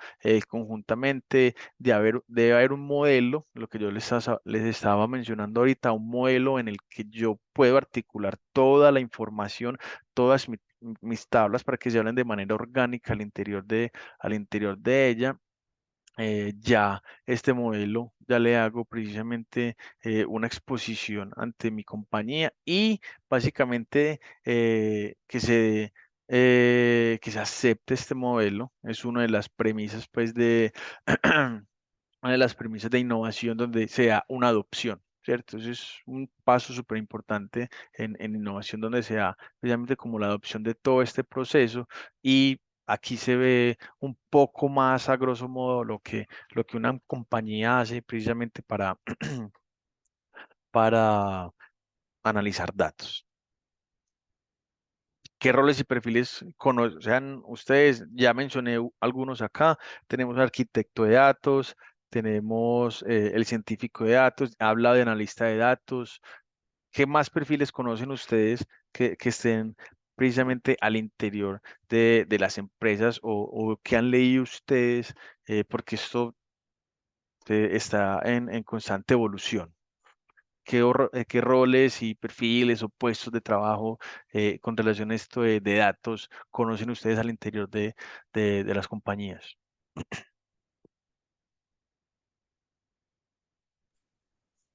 conjuntamente, debe haber un modelo, lo que yo les estaba mencionando ahorita, un modelo en el que yo puedo articular toda la información, todas mis tablas para que se hablen de manera orgánica al interior de ella. Ya este modelo, ya le hago precisamente una exposición ante mi compañía y básicamente que se acepte este modelo. Es una de las premisas pues una de las premisas de innovación donde sea una adopción, ¿cierto? Ese es un paso súper importante en innovación donde sea precisamente como la adopción de todo este proceso y aquí se ve un poco más a grosso modo lo que una compañía hace precisamente para analizar datos. ¿Qué roles y perfiles conocen ustedes? Ya mencioné algunos acá. Tenemos arquitecto de datos, tenemos el científico de datos, habla de analista de datos. ¿Qué más perfiles conocen ustedes que estén precisamente al interior de las empresas o que han leído ustedes? Porque esto está en constante evolución. ¿Qué roles y perfiles o puestos de trabajo con relación a esto de datos conocen ustedes al interior de las compañías?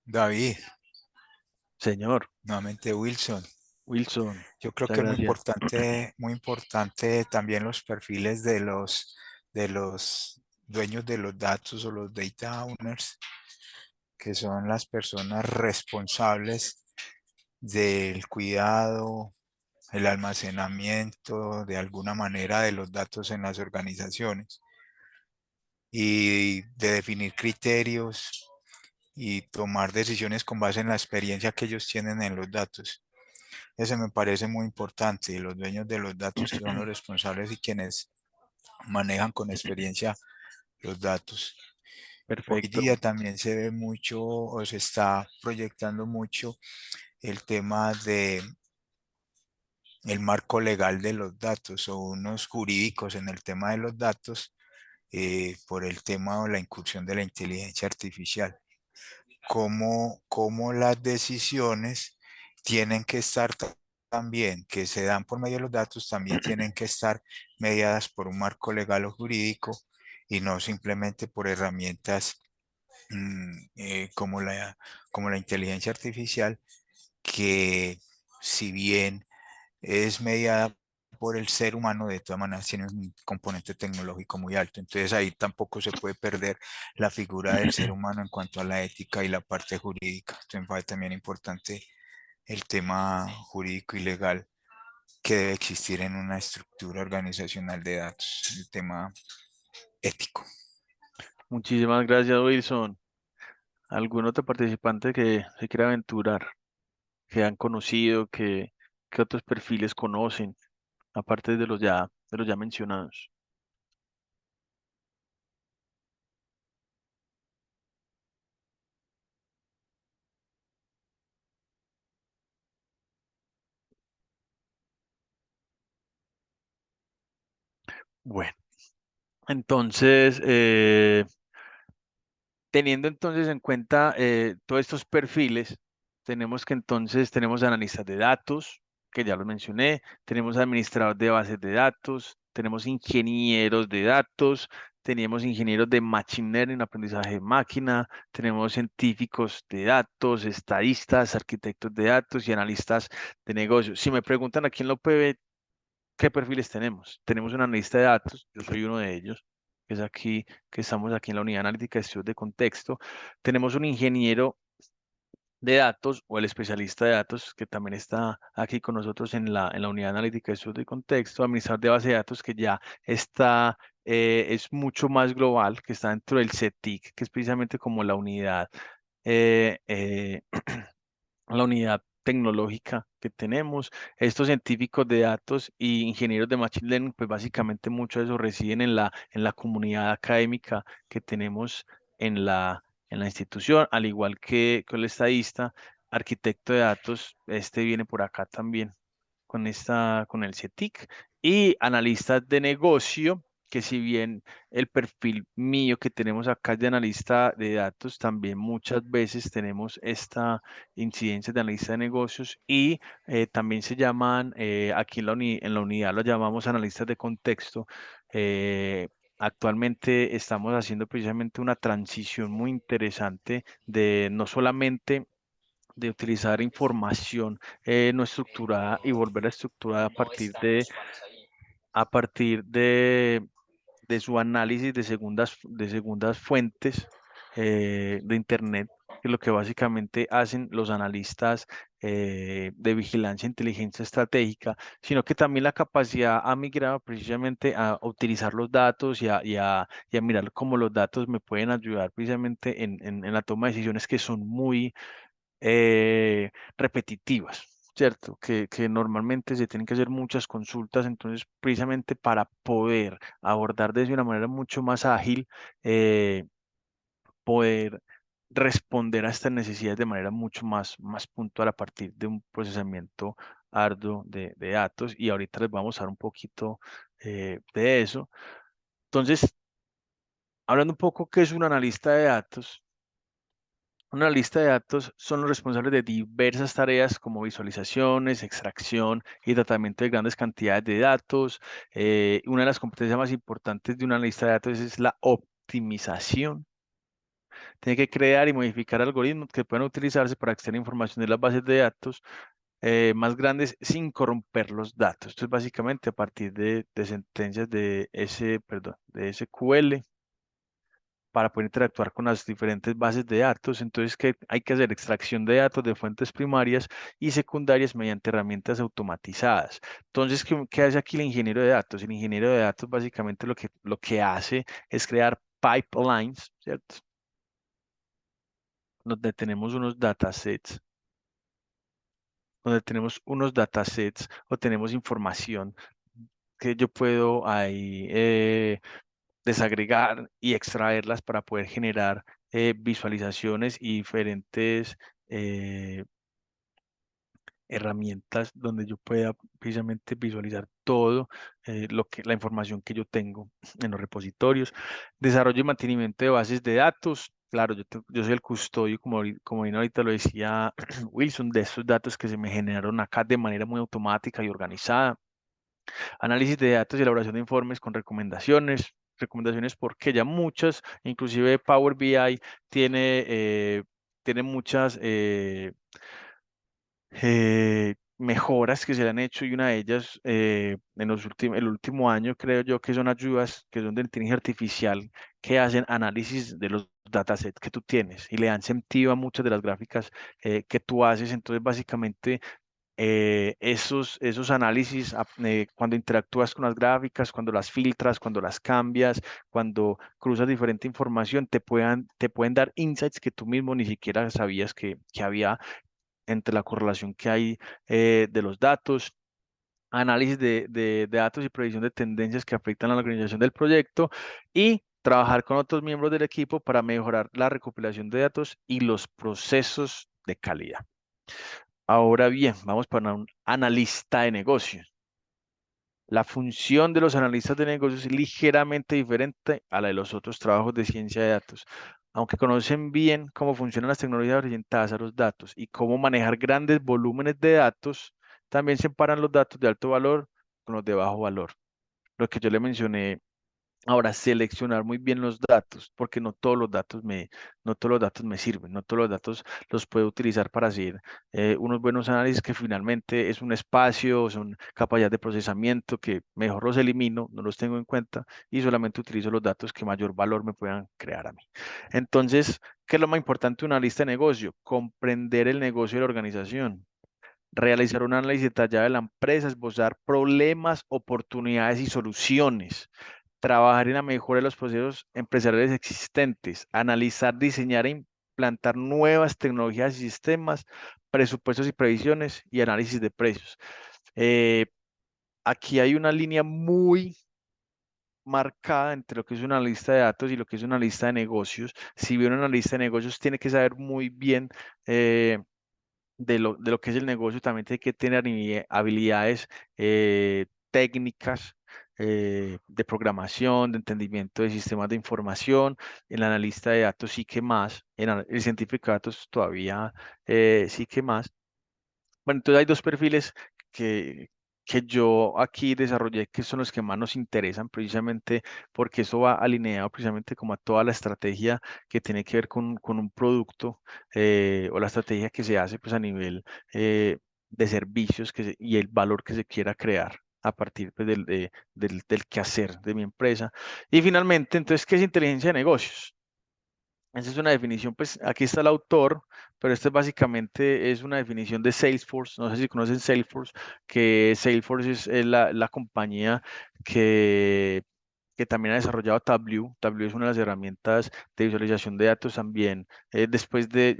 David, Señor nuevamente Wilson. Wilson, Yo creo muchas que es gracias. muy importante también los perfiles de los dueños de los datos o los data owners, que son las personas responsables del cuidado, el almacenamiento de alguna manera de los datos en las organizaciones y de definir criterios y tomar decisiones con base en la experiencia que ellos tienen en los datos. Eso me parece muy importante. Y los dueños de los datos son los responsables y quienes manejan con experiencia los datos. Hoy Perfecto. día también se ve mucho o se está proyectando mucho el tema de el marco legal de los datos o unos jurídicos en el tema de los datos por el tema o la incursión de la inteligencia artificial. Cómo las decisiones tienen que estar también, que se dan por medio de los datos, también tienen que estar mediadas por un marco legal o jurídico y no simplemente por herramientas como la inteligencia artificial que si bien es mediada por el ser humano, de todas maneras tiene un componente tecnológico muy alto. Entonces ahí tampoco se puede perder la figura del ser humano en cuanto a la ética y la parte jurídica. Entonces fue también importante el tema jurídico y legal que debe existir en una estructura organizacional de datos, el tema ético. Muchísimas gracias, Wilson. ¿Algún otro participante que se quiera aventurar, que han conocido, que otros perfiles conocen, aparte de los ya mencionados? Bueno, entonces, teniendo entonces en cuenta todos estos perfiles, tenemos analistas de datos, que ya los mencioné, tenemos administradores de bases de datos, tenemos ingenieros de datos, tenemos ingenieros de machine learning, aprendizaje de máquina, tenemos científicos de datos, estadistas, arquitectos de datos y analistas de negocios. Si me preguntan aquí en la UPB, ¿qué perfiles tenemos? Tenemos una analista de datos, yo soy uno de ellos, que es aquí, que estamos aquí en la unidad analítica de estudios de contexto. Tenemos un ingeniero de datos o el especialista de datos que también está aquí con nosotros en la unidad analítica de estudios de contexto, administrador de base de datos que ya está, es mucho más global, que está dentro del CETIC, que es precisamente como eh, eh, la unidad tecnológica que tenemos. Estos científicos de datos y ingenieros de Machine Learning, pues básicamente mucho de eso residen en la comunidad académica que tenemos en la institución, al igual que el estadista, arquitecto de datos, este viene por acá también con el CETIC, y analistas de negocio, que si bien el perfil mío que tenemos acá es de analista de datos, también muchas veces tenemos esta incidencia de analista de negocios y también se llaman, aquí en la unidad lo llamamos analistas de contexto. Actualmente estamos haciendo precisamente una transición muy interesante de no solamente de utilizar información no estructurada y volver a estructurada a partir de su análisis de segundas fuentes de Internet, que es lo que básicamente hacen los analistas de vigilancia e inteligencia estratégica, sino que también la capacidad ha migrado precisamente a utilizar los datos y a mirar cómo los datos me pueden ayudar precisamente en la toma de decisiones que son muy repetitivas, ¿cierto? Que normalmente se tienen que hacer muchas consultas, entonces precisamente para poder abordar de una manera mucho más ágil, poder responder a estas necesidades de manera mucho más puntual a partir de un procesamiento arduo de datos. Y ahorita les vamos a dar un poquito de eso. Entonces, hablando un poco qué es un analista de datos. Una lista de datos son los responsables de diversas tareas como visualizaciones, extracción y tratamiento de grandes cantidades de datos. Una de las competencias más importantes de una lista de datos es la optimización. Tiene que crear y modificar algoritmos que puedan utilizarse para extraer información de las bases de datos más grandes sin corromper los datos. Esto es básicamente a partir de sentencias de SQL para poder interactuar con las diferentes bases de datos. Entonces, ¿qué hay que hacer? Extracción de datos de fuentes primarias y secundarias mediante herramientas automatizadas. Entonces, ¿qué hace aquí el ingeniero de datos? El ingeniero de datos básicamente lo que hace es crear pipelines, ¿cierto? Donde tenemos unos datasets o tenemos información que yo puedo ahí desagregar y extraerlas para poder generar visualizaciones y diferentes herramientas donde yo pueda precisamente visualizar todo la información que yo tengo en los repositorios. Desarrollo y mantenimiento de bases de datos. Claro, yo soy el custodio, como bien ahorita lo decía Wilson, de estos datos que se me generaron acá de manera muy automática y organizada. Análisis de datos y elaboración de informes con recomendaciones. Recomendaciones porque ya muchas, inclusive Power BI tiene, tiene muchas mejoras que se le han hecho y una de ellas en el último año creo yo que son ayudas que son de inteligencia artificial que hacen análisis de los datasets que tú tienes y le dan sentido a muchas de las gráficas que tú haces. Entonces básicamente esos análisis, cuando interactúas con las gráficas, cuando las filtras, cuando las cambias, cuando cruzas diferente información, te pueden dar insights que tú mismo ni siquiera sabías que había entre la correlación que hay de los datos, análisis de datos y predicción de tendencias que afectan a la organización del proyecto y trabajar con otros miembros del equipo para mejorar la recopilación de datos y los procesos de calidad. Ahora bien, vamos para un analista de negocios. La función de los analistas de negocios es ligeramente diferente a la de los otros trabajos de ciencia de datos. Aunque conocen bien cómo funcionan las tecnologías orientadas a los datos y cómo manejar grandes volúmenes de datos, también separan los datos de alto valor con los de bajo valor. Lo que yo le mencioné. Ahora, seleccionar muy bien los datos, porque no todos los datos me sirven, no todos los datos los puedo utilizar para hacer unos buenos análisis que finalmente es un espacio, son capacidad de procesamiento que mejor los elimino, no los tengo en cuenta y solamente utilizo los datos que mayor valor me puedan crear a mí. Entonces, ¿qué es lo más importante de una lista de negocio? Comprender el negocio de la organización. Realizar un análisis detallado de la empresa, esbozar problemas, oportunidades y soluciones, trabajar en la mejora de los procesos empresariales existentes, analizar, diseñar e implantar nuevas tecnologías y sistemas, presupuestos y previsiones y análisis de precios. Eh, Aquí hay una línea muy marcada entre lo que es una lista de datos y lo que es una lista de negocios. Si bien una lista de negocios tiene que saber muy bien eh, de lo que es el negocio, también tiene que tener habilidades técnicas de programación, de entendimiento de sistemas de información. El analista de datos sí que más, el científico de datos todavía sí que más. Bueno, entonces hay dos perfiles que, que yo aquí desarrollé que son los que más nos interesan precisamente porque eso va alineado precisamente como a toda la estrategia que tiene que ver con un producto o la estrategia que se hace pues a nivel de servicios y el valor que se quiera crear a partir pues, del quehacer de mi empresa. Y finalmente, entonces, ¿qué es inteligencia de negocios? Esa es una definición, pues aquí está el autor, pero esta básicamente es una definición de Salesforce. No sé si conocen Salesforce, que Salesforce es la compañía que, que también ha desarrollado Tableau. Tableau es una de las herramientas de visualización de datos también,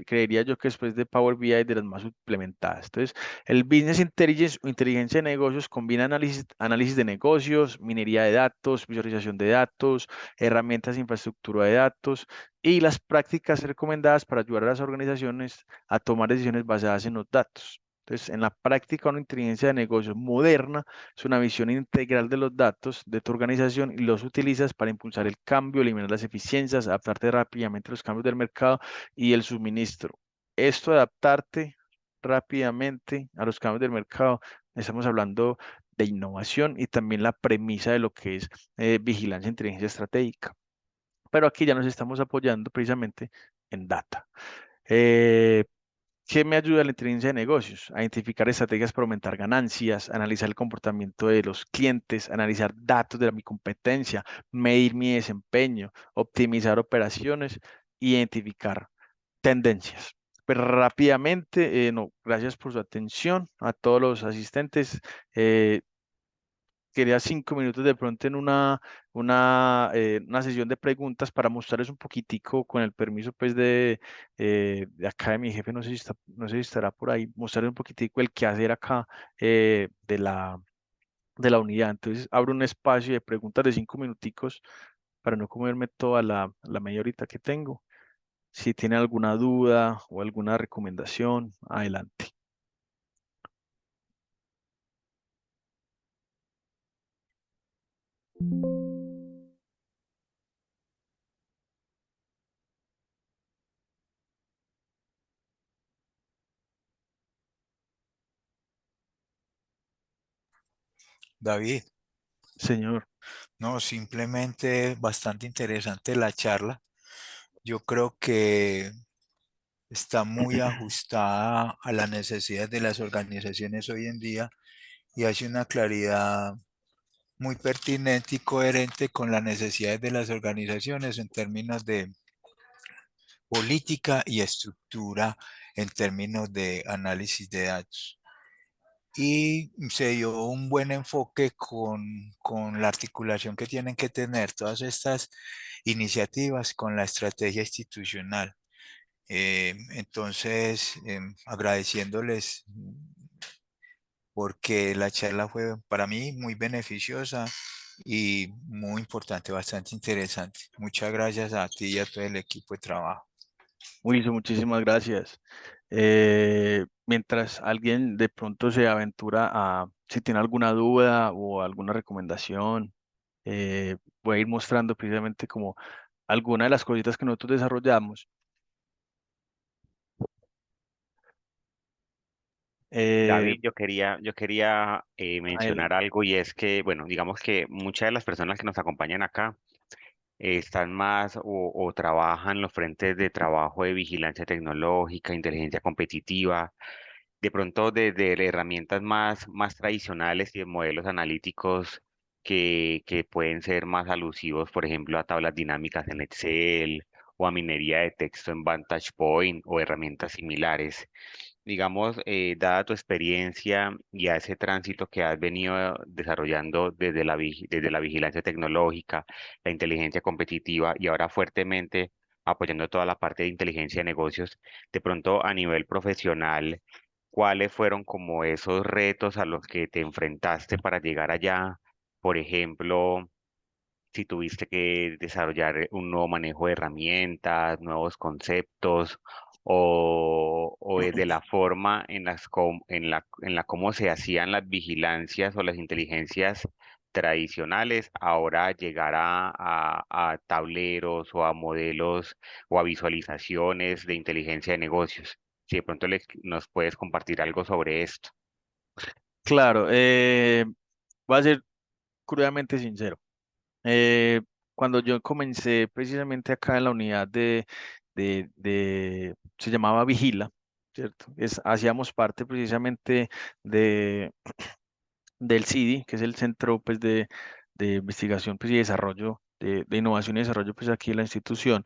creería yo que después de Power BI, de las más implementadas. Entonces, el Business Intelligence o inteligencia de negocios combina análisis de negocios, minería de datos, visualización de datos, herramientas de infraestructura de datos y las prácticas recomendadas para ayudar a las organizaciones a tomar decisiones basadas en los datos. Entonces, en la práctica, una inteligencia de negocios moderna es una visión integral de los datos de tu organización y los utilizas para impulsar el cambio, eliminar las eficiencias, adaptarte rápidamente a los cambios del mercado y el suministro. Esto de adaptarte rápidamente a los cambios del mercado, estamos hablando de innovación y también la premisa de lo que es vigilancia e inteligencia estratégica. Pero aquí ya nos estamos apoyando precisamente en data. Eh, ¿Qué me ayuda la inteligencia de negocios? A identificar estrategias para aumentar ganancias, analizar el comportamiento de los clientes, analizar datos de mi competencia, medir mi desempeño, optimizar operaciones, identificar tendencias. Pero rápidamente, no, gracias por su atención a todos los asistentes. Quería 5 minutos de pronto en una sesión de preguntas para mostrarles un poquitico, con el permiso pues de acá de mi jefe, no sé si estará por ahí, mostrarles un poquitico el quehacer acá de la unidad. Entonces abro un espacio de preguntas de 5 minuticos para no comerme toda la media horita que tengo. Si tiene alguna duda o alguna recomendación, adelante. David, Señor. no, simplemente bastante interesante la charla. Yo creo que está muy ajustada a las necesidades de las organizaciones hoy en día y hace una claridad muy pertinente y coherente con las necesidades de las organizaciones en términos de política y estructura en términos de análisis de datos. Y se dio un buen enfoque con la articulación que tienen que tener todas estas iniciativas con la estrategia institucional. Entonces, agradeciéndoles porque la charla fue para mí muy beneficiosa y muy importante, bastante interesante. Muchas gracias a ti y a todo el equipo de trabajo. Wilson, muchísimas gracias. Mientras alguien de pronto se aventura a, si tiene alguna duda o alguna recomendación, voy a ir mostrando precisamente como alguna de las cositas que nosotros desarrollamos. Eh, David, yo quería mencionar adelante. algo y es que, bueno, digamos que muchas de las personas que nos acompañan acá están más o trabajan en los frentes de trabajo de vigilancia tecnológica, inteligencia competitiva, de pronto desde herramientas más tradicionales y de modelos analíticos que pueden ser más alusivos, por ejemplo, a tablas dinámicas en Excel o a minería de texto en Vantage Point o herramientas similares. Digamos, dada tu experiencia y a ese tránsito que has venido desarrollando desde la vigilancia tecnológica, la inteligencia competitiva y ahora fuertemente apoyando toda la parte de inteligencia de negocios, de pronto a nivel profesional, ¿cuáles fueron como esos retos a los que te enfrentaste para llegar allá? Por ejemplo, si tuviste que desarrollar un nuevo manejo de herramientas, nuevos conceptos, o de la forma en la cómo se hacían las vigilancias o las inteligencias tradicionales, ahora llegar a tableros o a modelos o a visualizaciones de inteligencia de negocios. Si de pronto nos puedes compartir algo sobre esto. Claro, voy a ser crudamente sincero. Eh, Cuando yo comencé precisamente acá en la unidad se llamaba Vigila, ¿cierto? Hacíamos parte precisamente de, del CIDI, que es el Centro pues, de Investigación pues, y Desarrollo, de Innovación y Desarrollo pues, aquí en la institución,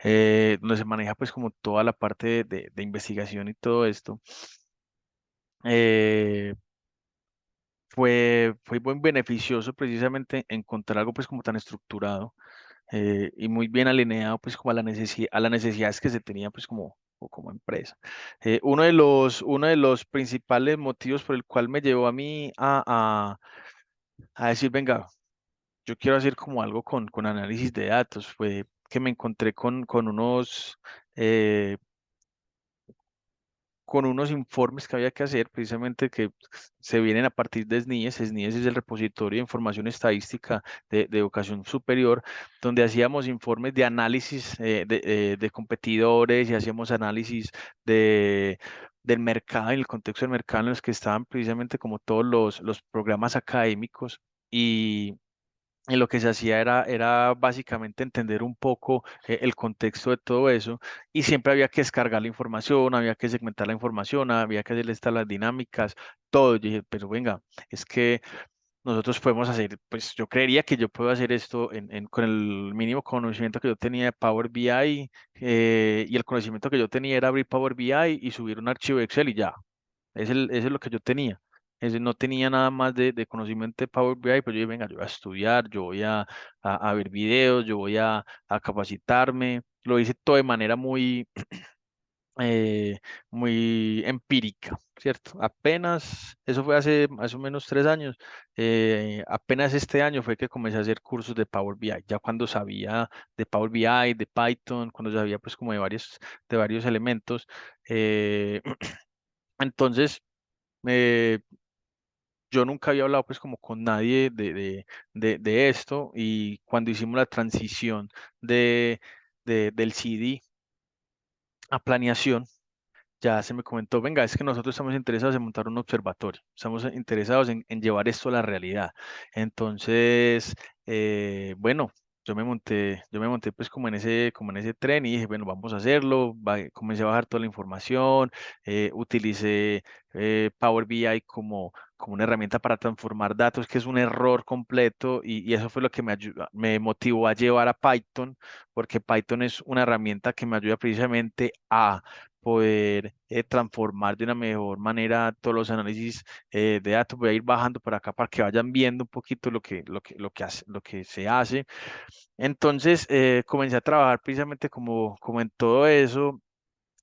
donde se maneja pues como toda la parte de investigación y todo esto. Eh, fue muy beneficioso precisamente encontrar algo pues como tan estructurado y muy bien alineado pues como a las necesidades que se tenían pues como, o como empresa. Uno de los principales motivos por el cual me llevó a mí a decir, venga, yo quiero hacer como algo con análisis de datos, fue que me encontré eh, con unos informes que había que hacer, precisamente que se vienen a partir de SNIES. SNIES es el repositorio de información estadística de educación superior, donde hacíamos informes de análisis de competidores y hacíamos análisis de, del mercado, en el contexto del mercado en los que estaban precisamente como todos los programas académicos. Y lo que se hacía era básicamente entender un poco el contexto de todo eso y siempre había que descargar la información, había que segmentar la información, había que hacerle estas las dinámicas, todo. Yo dije, pero venga, es que nosotros podemos hacer, pues yo creería que yo puedo hacer esto con el mínimo conocimiento que yo tenía de Power BI y el conocimiento que yo tenía era abrir Power BI y subir un archivo de Excel y ya. Eso es lo que yo tenía. No tenía nada más de conocimiento de Power BI, pero yo dije, venga, yo voy a estudiar, yo voy a ver videos, yo voy a capacitarme. Lo hice todo de manera eh, muy empírica, ¿cierto? Apenas, eso fue hace más o menos 3 años, apenas este año fue que comencé a hacer cursos de Power BI, ya cuando sabía de Power BI, de Python, cuando sabía pues como de varios elementos. eh, entonces, eh, yo nunca había hablado pues como con nadie de esto y cuando hicimos la transición del CD a planeación, ya se me comentó, venga, es que nosotros estamos interesados en montar un observatorio, estamos interesados en llevar esto a la realidad. Entonces, bueno, yo me monté pues como en ese tren y dije, bueno, vamos a hacerlo, comencé a bajar toda la información, utilicé Power BI como una herramienta para transformar datos, que es un error completo, y eso fue lo que me motivó a llevar a Python, porque Python es una herramienta que me ayuda precisamente a poder transformar de una mejor manera todos los análisis de datos. Voy a ir bajando por acá para que vayan viendo un poquito lo que se hace. Entonces, comencé a trabajar precisamente como en todo eso.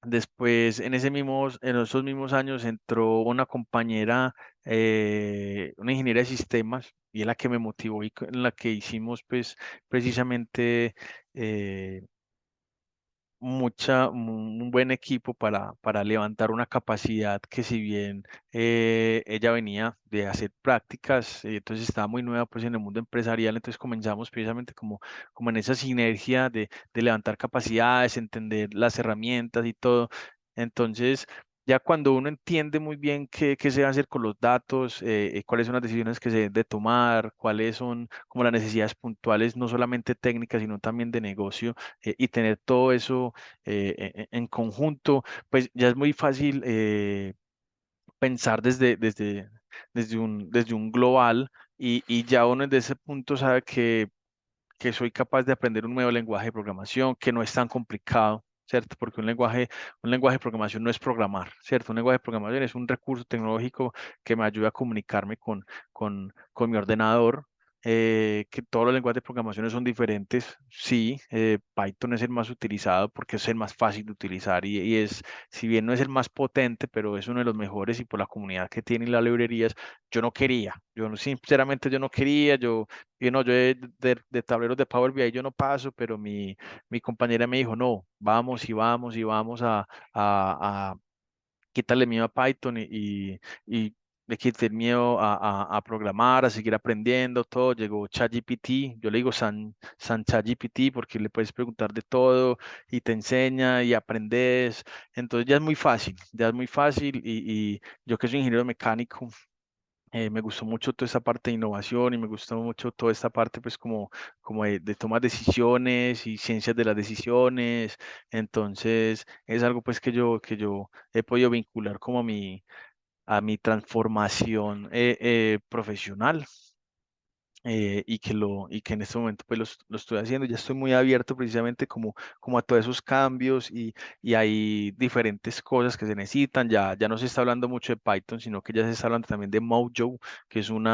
Después, en esos mismos años, entró una compañera, una ingeniera de sistemas, y es la que me motivó y en la que hicimos, pues, precisamente un buen equipo para levantar una capacidad que, si bien ella venía de hacer prácticas, entonces estaba muy nueva pues en el mundo empresarial. Entonces comenzamos precisamente como en esa sinergia de levantar capacidades, entender las herramientas y todo. Entonces, ya cuando uno entiende muy bien qué se va a hacer con los datos, cuáles son las decisiones que se deben de tomar, cuáles son como las necesidades puntuales, no solamente técnicas, sino también de negocio, y tener todo eso en conjunto, pues ya es muy fácil pensar desde un global, y ya uno desde ese punto sabe que soy capaz de aprender un nuevo lenguaje de programación que no es tan complicado, ¿cierto? Porque un lenguaje de programación no es programar, ¿cierto? Un lenguaje de programación es un recurso tecnológico que me ayuda a comunicarme con mi ordenador. Que todos los lenguajes de programación son diferentes, sí. Python es el más utilizado porque es el más fácil de utilizar, y si bien no es el más potente, pero es uno de los mejores, y por la comunidad que tiene y las librerías, sinceramente yo no quería, y no, yo de tableros de Power BI yo no paso, pero mi compañera me dijo, no, vamos y vamos y vamos a quitarle miedo a Python, y le quité el miedo a programar, a seguir aprendiendo todo. Llegó ChatGPT, yo le digo San ChatGPT, porque le puedes preguntar de todo y te enseña y aprendes. Entonces ya es muy fácil, y yo, que soy ingeniero mecánico, me gustó mucho toda esta parte de innovación, y me gustó mucho toda esta parte, pues, como de tomar decisiones y ciencias de las decisiones. Entonces, es algo pues que yo he podido vincular como a mi transformación profesional, y que en este momento pues lo estoy haciendo. Ya estoy muy abierto precisamente como a todos esos cambios, y hay diferentes cosas que se necesitan. Ya no se está hablando mucho de Python, sino que ya se está hablando también de Mojo, que es un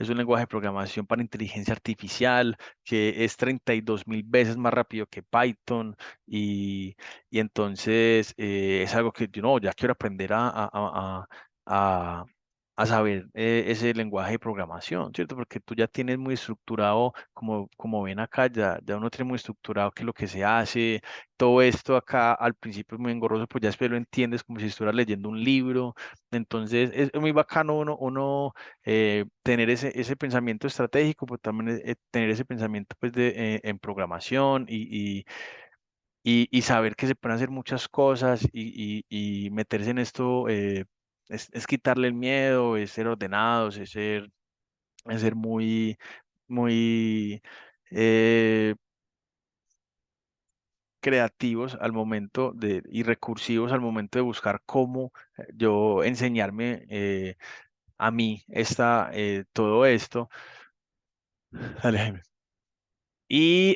lenguaje de programación para inteligencia artificial, que es 32.000 veces más rápido que Python, y entonces es algo que yo no, ya quiero aprender a, a saber ese lenguaje de programación, ¿cierto? Porque tú ya tienes muy estructurado, como ven acá, ya uno tiene muy estructurado qué es lo que se hace. Todo esto acá al principio es muy engorroso, pues ya después lo entiendes como si estuvieras leyendo un libro. Entonces es muy bacano uno tener ese pensamiento estratégico, pero también tener ese pensamiento pues en programación, y saber que se pueden hacer muchas cosas, y meterse en esto. Es quitarle el miedo, es ser ordenados, es ser muy, muy creativos y recursivos al momento de buscar cómo yo enseñarme a mí todo esto. Dale, Jaime. Y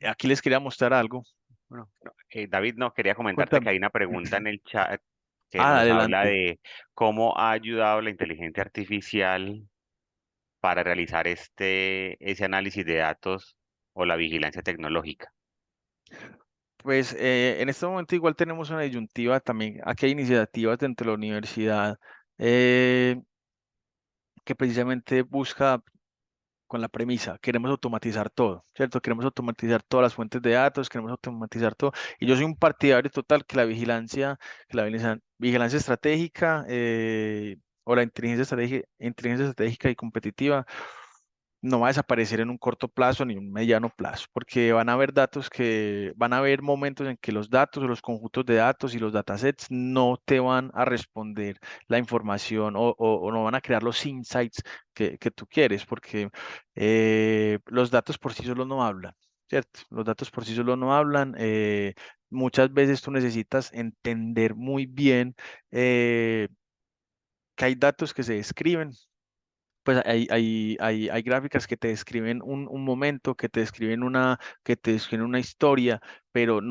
aquí les quería mostrar algo. Bueno, no, David, no, quería comentarte que Cuéntame. hay una pregunta en el chat que Ah, nos habla adelante. de cómo ha ayudado la inteligencia artificial para realizar ese análisis de datos o la vigilancia tecnológica. Pues en este momento igual tenemos una disyuntiva también. Aquí hay iniciativas dentro de la universidad, eh, que precisamente busca con la premisa: queremos automatizar todo, ¿cierto? Queremos automatizar todas las fuentes de datos, queremos automatizar todo. Y yo soy un partidario total que la vigilancia estratégica, o la inteligencia estratégica y competitiva, no va a desaparecer en un corto plazo ni un mediano plazo, porque van a haber van a haber momentos en que los datos o los conjuntos de datos y los datasets no te van a responder la información o no van a crear los insights que tú quieres, porque los datos por sí solos no hablan. ¿Cierto? Los datos por sí solos no hablan. Muchas veces tú necesitas entender muy bien que hay datos que se describen, pues hay gráficas que te describen un momento, que te describen una historia, pero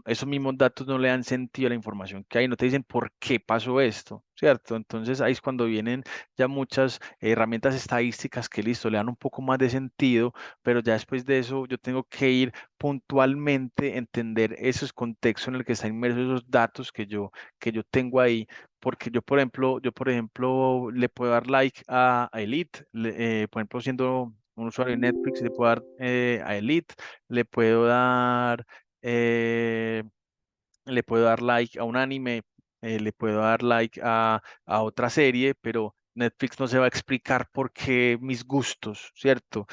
esos mismos datos no le dan sentido a la información que hay, no te dicen por qué pasó esto, ¿cierto? Entonces ahí es cuando vienen ya muchas herramientas estadísticas que listo, le dan un poco más de sentido, pero ya después de eso yo tengo que ir puntualmente, entender esos contextos en el que están inmersos esos datos que yo tengo ahí porque yo, por ejemplo, le puedo dar like a Elite, por ejemplo, siendo un usuario de Netflix, le puedo dar a Elite, le puedo dar, eh, le puedo dar like a un anime, le puedo dar like a otra serie, pero Netflix no se va a explicar por qué mis gustos, ¿cierto?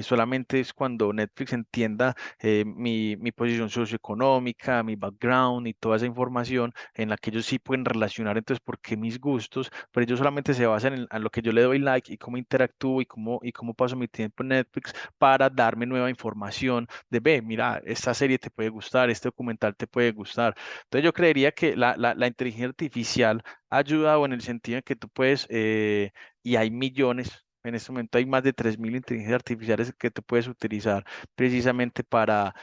Solamente es cuando Netflix entienda mi posición socioeconómica, mi background y toda esa información en la que ellos sí pueden relacionar entonces por qué mis gustos, pero ellos solamente se basan en lo que yo le doy like y cómo interactúo y cómo paso mi tiempo en Netflix para darme nueva información de, ve, mira, esta serie te puede gustar, este documental te puede gustar. Entonces yo creería que la inteligencia artificial ha ayudado en el sentido en que tú puedes, y hay millones, en este momento hay más de 3.000 inteligencias artificiales que tú puedes utilizar precisamente para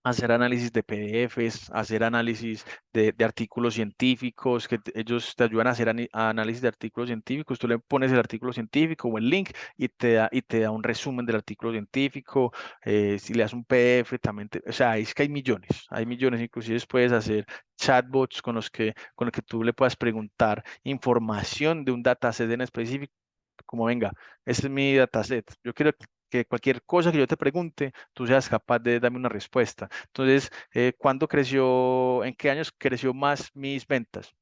hacer análisis de PDFs, hacer análisis de artículos científicos, ellos te ayudan a hacer análisis de artículos científicos. Tú le pones el artículo científico o el link y te da un resumen del artículo científico. Si le das un PDF, también o sea, es que hay millones, inclusive puedes hacer chatbots con los que tú le puedas preguntar información de un dataset en específico, como venga, este es mi dataset. Yo quiero que cualquier cosa que yo te pregunte, tú seas capaz de darme una respuesta. Entonces, en qué años creció más mis ventas?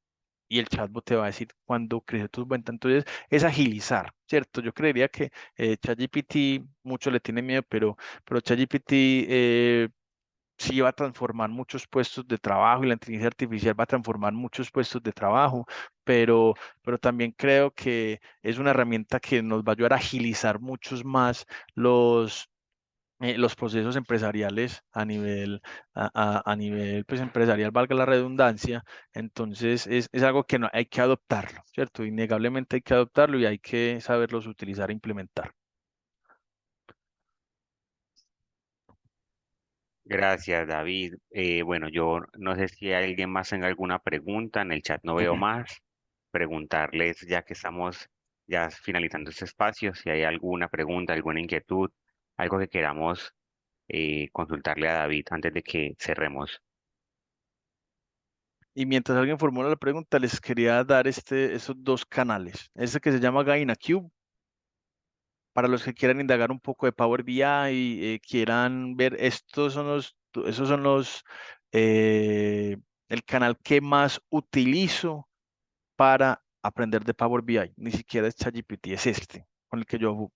Y el chatbot te va a decir cuándo creció tus ventas. Entonces, es agilizar, ¿cierto? Yo creería que ChatGPT, mucho le tiene miedo, pero ChatGPT sí va a transformar muchos puestos de trabajo y la inteligencia artificial va a transformar muchos puestos de trabajo, pero también creo que es una herramienta que nos va a ayudar a agilizar muchos más los procesos empresariales a nivel pues, empresarial, valga la redundancia. Entonces, es algo que no, hay que adoptarlo, ¿cierto? Innegablemente hay que adoptarlo y hay que saberlos utilizar e implementar. Gracias, David. Bueno, yo no sé si alguien más tenga alguna pregunta. En el chat no veo más. Preguntarles, ya que estamos ya finalizando este espacio, si hay alguna pregunta, alguna inquietud, algo que queramos consultarle a David antes de que cerremos. Y mientras alguien formula la pregunta, les quería dar esos dos canales. Este que se llama GainaCube, para los que quieran indagar un poco de Power BI y quieran ver, esos son el canal que más utilizo para aprender de Power BI. Ni siquiera es ChatGPT, es este, con el que yo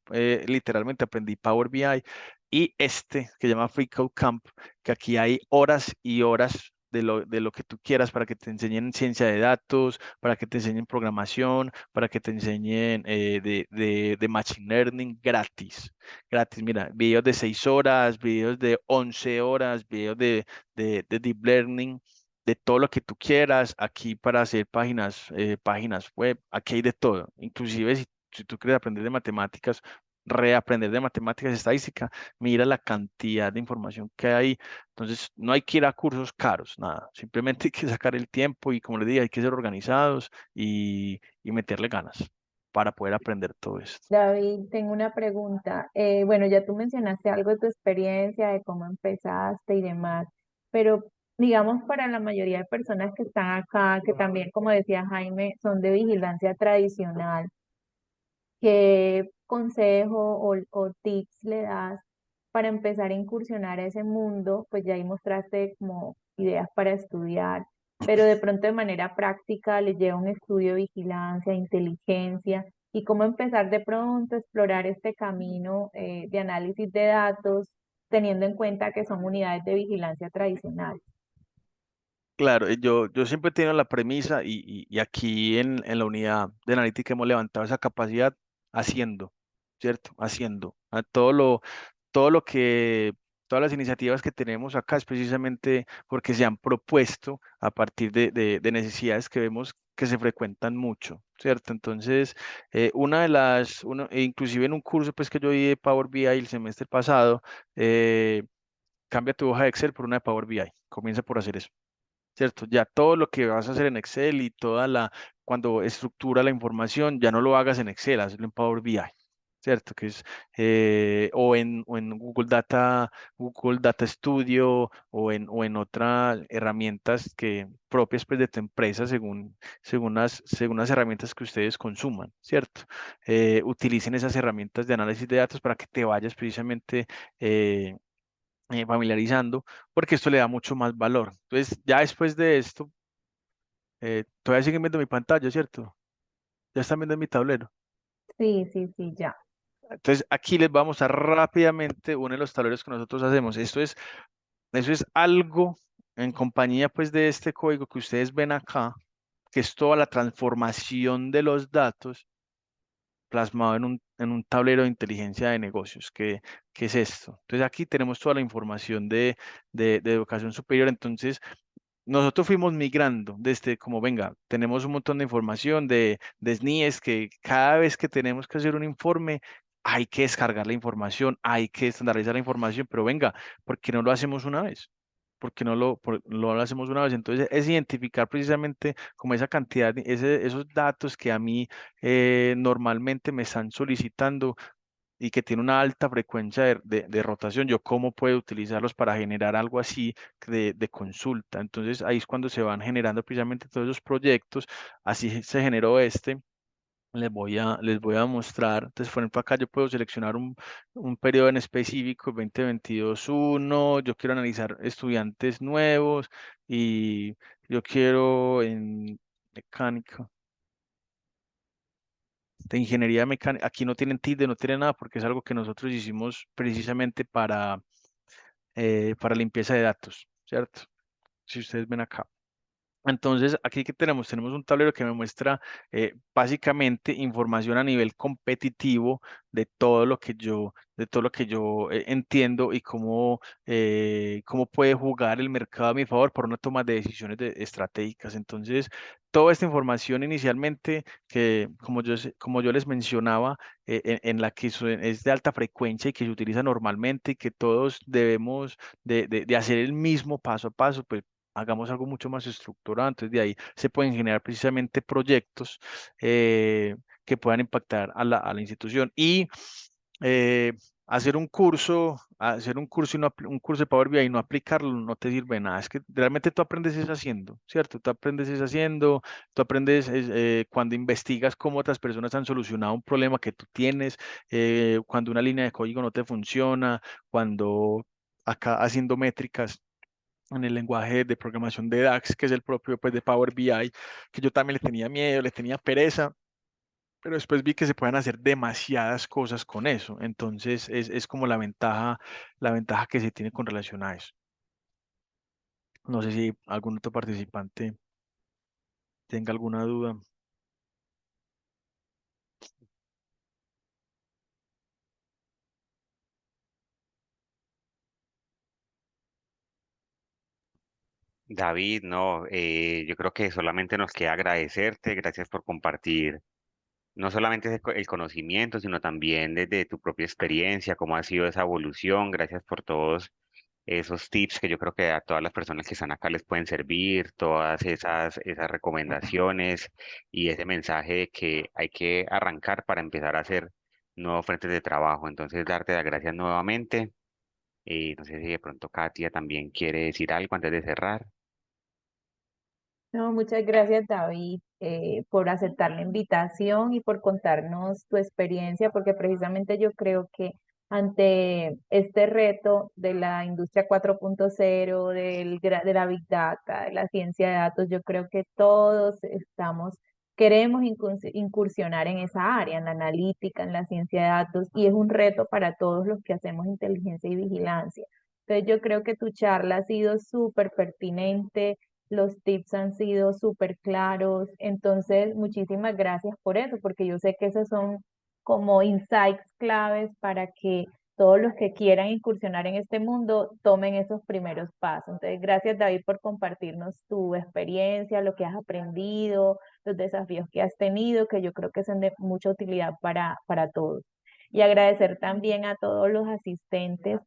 literalmente aprendí Power BI. Y este que se llama FreeCodeCamp, que aquí hay horas y horas de lo que tú quieras para que te enseñen ciencia de datos, para que te enseñen programación, para que te enseñen de Machine Learning gratis. Gratis, mira, videos de 6 horas, videos de 11 horas, videos de Deep Learning, de todo lo que tú quieras, aquí para hacer páginas web, aquí hay de todo. Inclusive si tú quieres aprender de matemáticas, reaprender de matemáticas, estadística, mira la cantidad de información que hay. Entonces, no hay que ir a cursos caros, nada. Simplemente hay que sacar el tiempo y, como les dije, hay que ser organizados y meterle ganas para poder aprender todo esto. David, tengo una pregunta. Bueno, ya tú mencionaste algo de tu experiencia, de cómo empezaste y demás, pero digamos para la mayoría de personas que están acá, que también, como decía Jaime, son de vigilancia tradicional, ¿qué consejo o tips le das para empezar a incursionar a ese mundo? Pues ya ahí mostraste como ideas para estudiar, pero de pronto de manera práctica les lleva un estudio de vigilancia, inteligencia y cómo empezar de pronto a explorar este camino de análisis de datos, teniendo en cuenta que son unidades de vigilancia tradicionales. Claro, yo siempre he tenido la premisa y aquí en la unidad de analítica hemos levantado esa capacidad haciendo, ¿cierto? Haciendo. Todo lo que, todas las iniciativas que tenemos acá es precisamente porque se han propuesto a partir de necesidades que vemos que se frecuentan mucho, ¿cierto? Entonces, inclusive en un curso pues que yo di de Power BI el semestre pasado, cambia tu hoja de Excel por una de Power BI. Comienza por hacer eso. ¿Cierto? Ya todo lo que vas a hacer en Excel y cuando estructura la información, ya no lo hagas en Excel, hazlo en Power BI, ¿cierto? Que es, o en Google Data Studio, o en otras herramientas propias pues, de tu empresa según las herramientas que ustedes consuman, ¿cierto? Utilicen esas herramientas de análisis de datos para que te vayas precisamente familiarizando, porque esto le da mucho más valor. Entonces, ya después de esto, todavía siguen viendo mi pantalla, ¿cierto? Ya están viendo mi tablero. Sí, sí, sí, ya. Entonces, aquí les vamos a rápidamente uno de los tableros que nosotros hacemos. Eso es algo en compañía, pues, de este código que ustedes ven acá, que es toda la transformación de los datos plasmado en un tablero de inteligencia de negocios. ¿Qué es esto? Entonces, aquí tenemos toda la información de educación superior. Entonces, nosotros fuimos migrando desde como, venga, tenemos un montón de información de SNIES que cada vez que tenemos que hacer un informe, hay que descargar la información, hay que estandarizar la información, pero venga, ¿por qué no lo hacemos una vez? ¿Por qué no lo hacemos una vez? Entonces, es identificar precisamente como esa cantidad, esos datos que a mí normalmente me están solicitando y que tiene una alta frecuencia de rotación, yo cómo puedo utilizarlos para generar algo así de consulta. Entonces ahí es cuando se van generando precisamente todos esos proyectos. Así se generó este. Les voy a mostrar. Entonces, por ejemplo, acá yo puedo seleccionar un periodo en específico, 2022-1. Yo quiero analizar estudiantes nuevos y yo quiero en mecánica de ingeniería mecánica. Aquí no tienen tilde, no tienen nada porque es algo que nosotros hicimos precisamente para limpieza de datos, ¿cierto? Si ustedes ven acá. Entonces, aquí que tenemos un tablero que me muestra básicamente información a nivel competitivo de todo lo que yo entiendo y cómo puede jugar el mercado a mi favor por una toma de decisiones estratégicas. Entonces, toda esta información inicialmente que, como yo les mencionaba, en la que es de alta frecuencia y que se utiliza normalmente y que todos debemos de hacer el mismo paso a paso, pues hagamos algo mucho más estructurado. Entonces, de ahí se pueden generar precisamente proyectos que puedan impactar a la institución. Y eh, hacer un curso un curso de Power BI y no aplicarlo no te sirve de nada. Es que realmente tú aprendes es haciendo, ¿cierto? Tú aprendes es haciendo, tú aprendes cuando investigas cómo otras personas han solucionado un problema que tú tienes, cuando una línea de código no te funciona, cuando acá haciendo métricas en el lenguaje de programación de DAX, que es el propio pues, de Power BI, que yo también le tenía miedo, le tenía pereza, pero después vi que se pueden hacer demasiadas cosas con eso. Entonces es como la ventaja que se tiene con relación a eso. No sé si algún otro participante tenga alguna duda. David, no, yo creo que solamente nos queda agradecerte, gracias por compartir no solamente el conocimiento, sino también desde tu propia experiencia, cómo ha sido esa evolución, gracias por todos esos tips que yo creo que a todas las personas que están acá les pueden servir, todas esas recomendaciones y ese mensaje de que hay que arrancar para empezar a hacer nuevos frentes de trabajo. Entonces, darte las gracias nuevamente. Y no sé si de pronto Katia también quiere decir algo antes de cerrar. No, muchas gracias, David, por aceptar la invitación y por contarnos tu experiencia, porque precisamente yo creo que ante este reto de la industria 4.0, de la Big Data, de la ciencia de datos. Yo creo que todos queremos incursionar en esa área, en la analítica, en la ciencia de datos, y es un reto para todos los que hacemos inteligencia y vigilancia. Entonces yo creo que tu charla ha sido súper pertinente, los tips han sido súper claros, entonces muchísimas gracias por eso, porque yo sé que esos son como insights claves para que todos los que quieran incursionar en este mundo tomen esos primeros pasos. Entonces, gracias David por compartirnos tu experiencia, lo que has aprendido, los desafíos que has tenido, que yo creo que son de mucha utilidad para todos. Y agradecer también a todos los asistentes,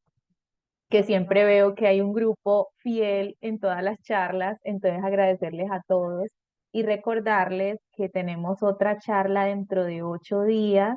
que siempre veo que hay un grupo fiel en todas las charlas, entonces agradecerles a todos y recordarles que tenemos otra charla dentro de 8 días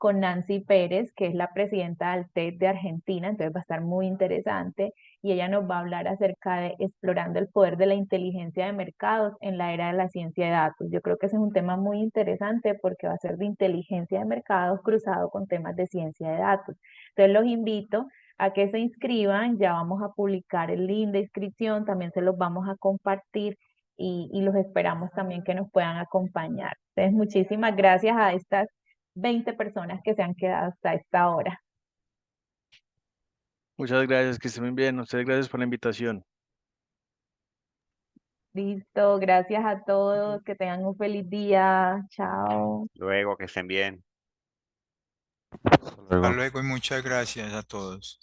con Nancy Pérez, que es la presidenta del TED de Argentina, entonces va a estar muy interesante y ella nos va a hablar acerca de explorando el poder de la inteligencia de mercados en la era de la ciencia de datos. Yo creo que ese es un tema muy interesante porque va a ser de inteligencia de mercados cruzado con temas de ciencia de datos. Entonces los invito a que se inscriban, ya vamos a publicar el link de inscripción, también se los vamos a compartir y los esperamos también que nos puedan acompañar. Entonces, muchísimas gracias a estas 20 personas que se han quedado hasta esta hora. Muchas gracias, que estén muy bien. Ustedes gracias por la invitación. Listo, gracias a todos, que tengan un feliz día, chao. Luego, que estén bien. Hasta Hasta luego. luego y muchas gracias a todos.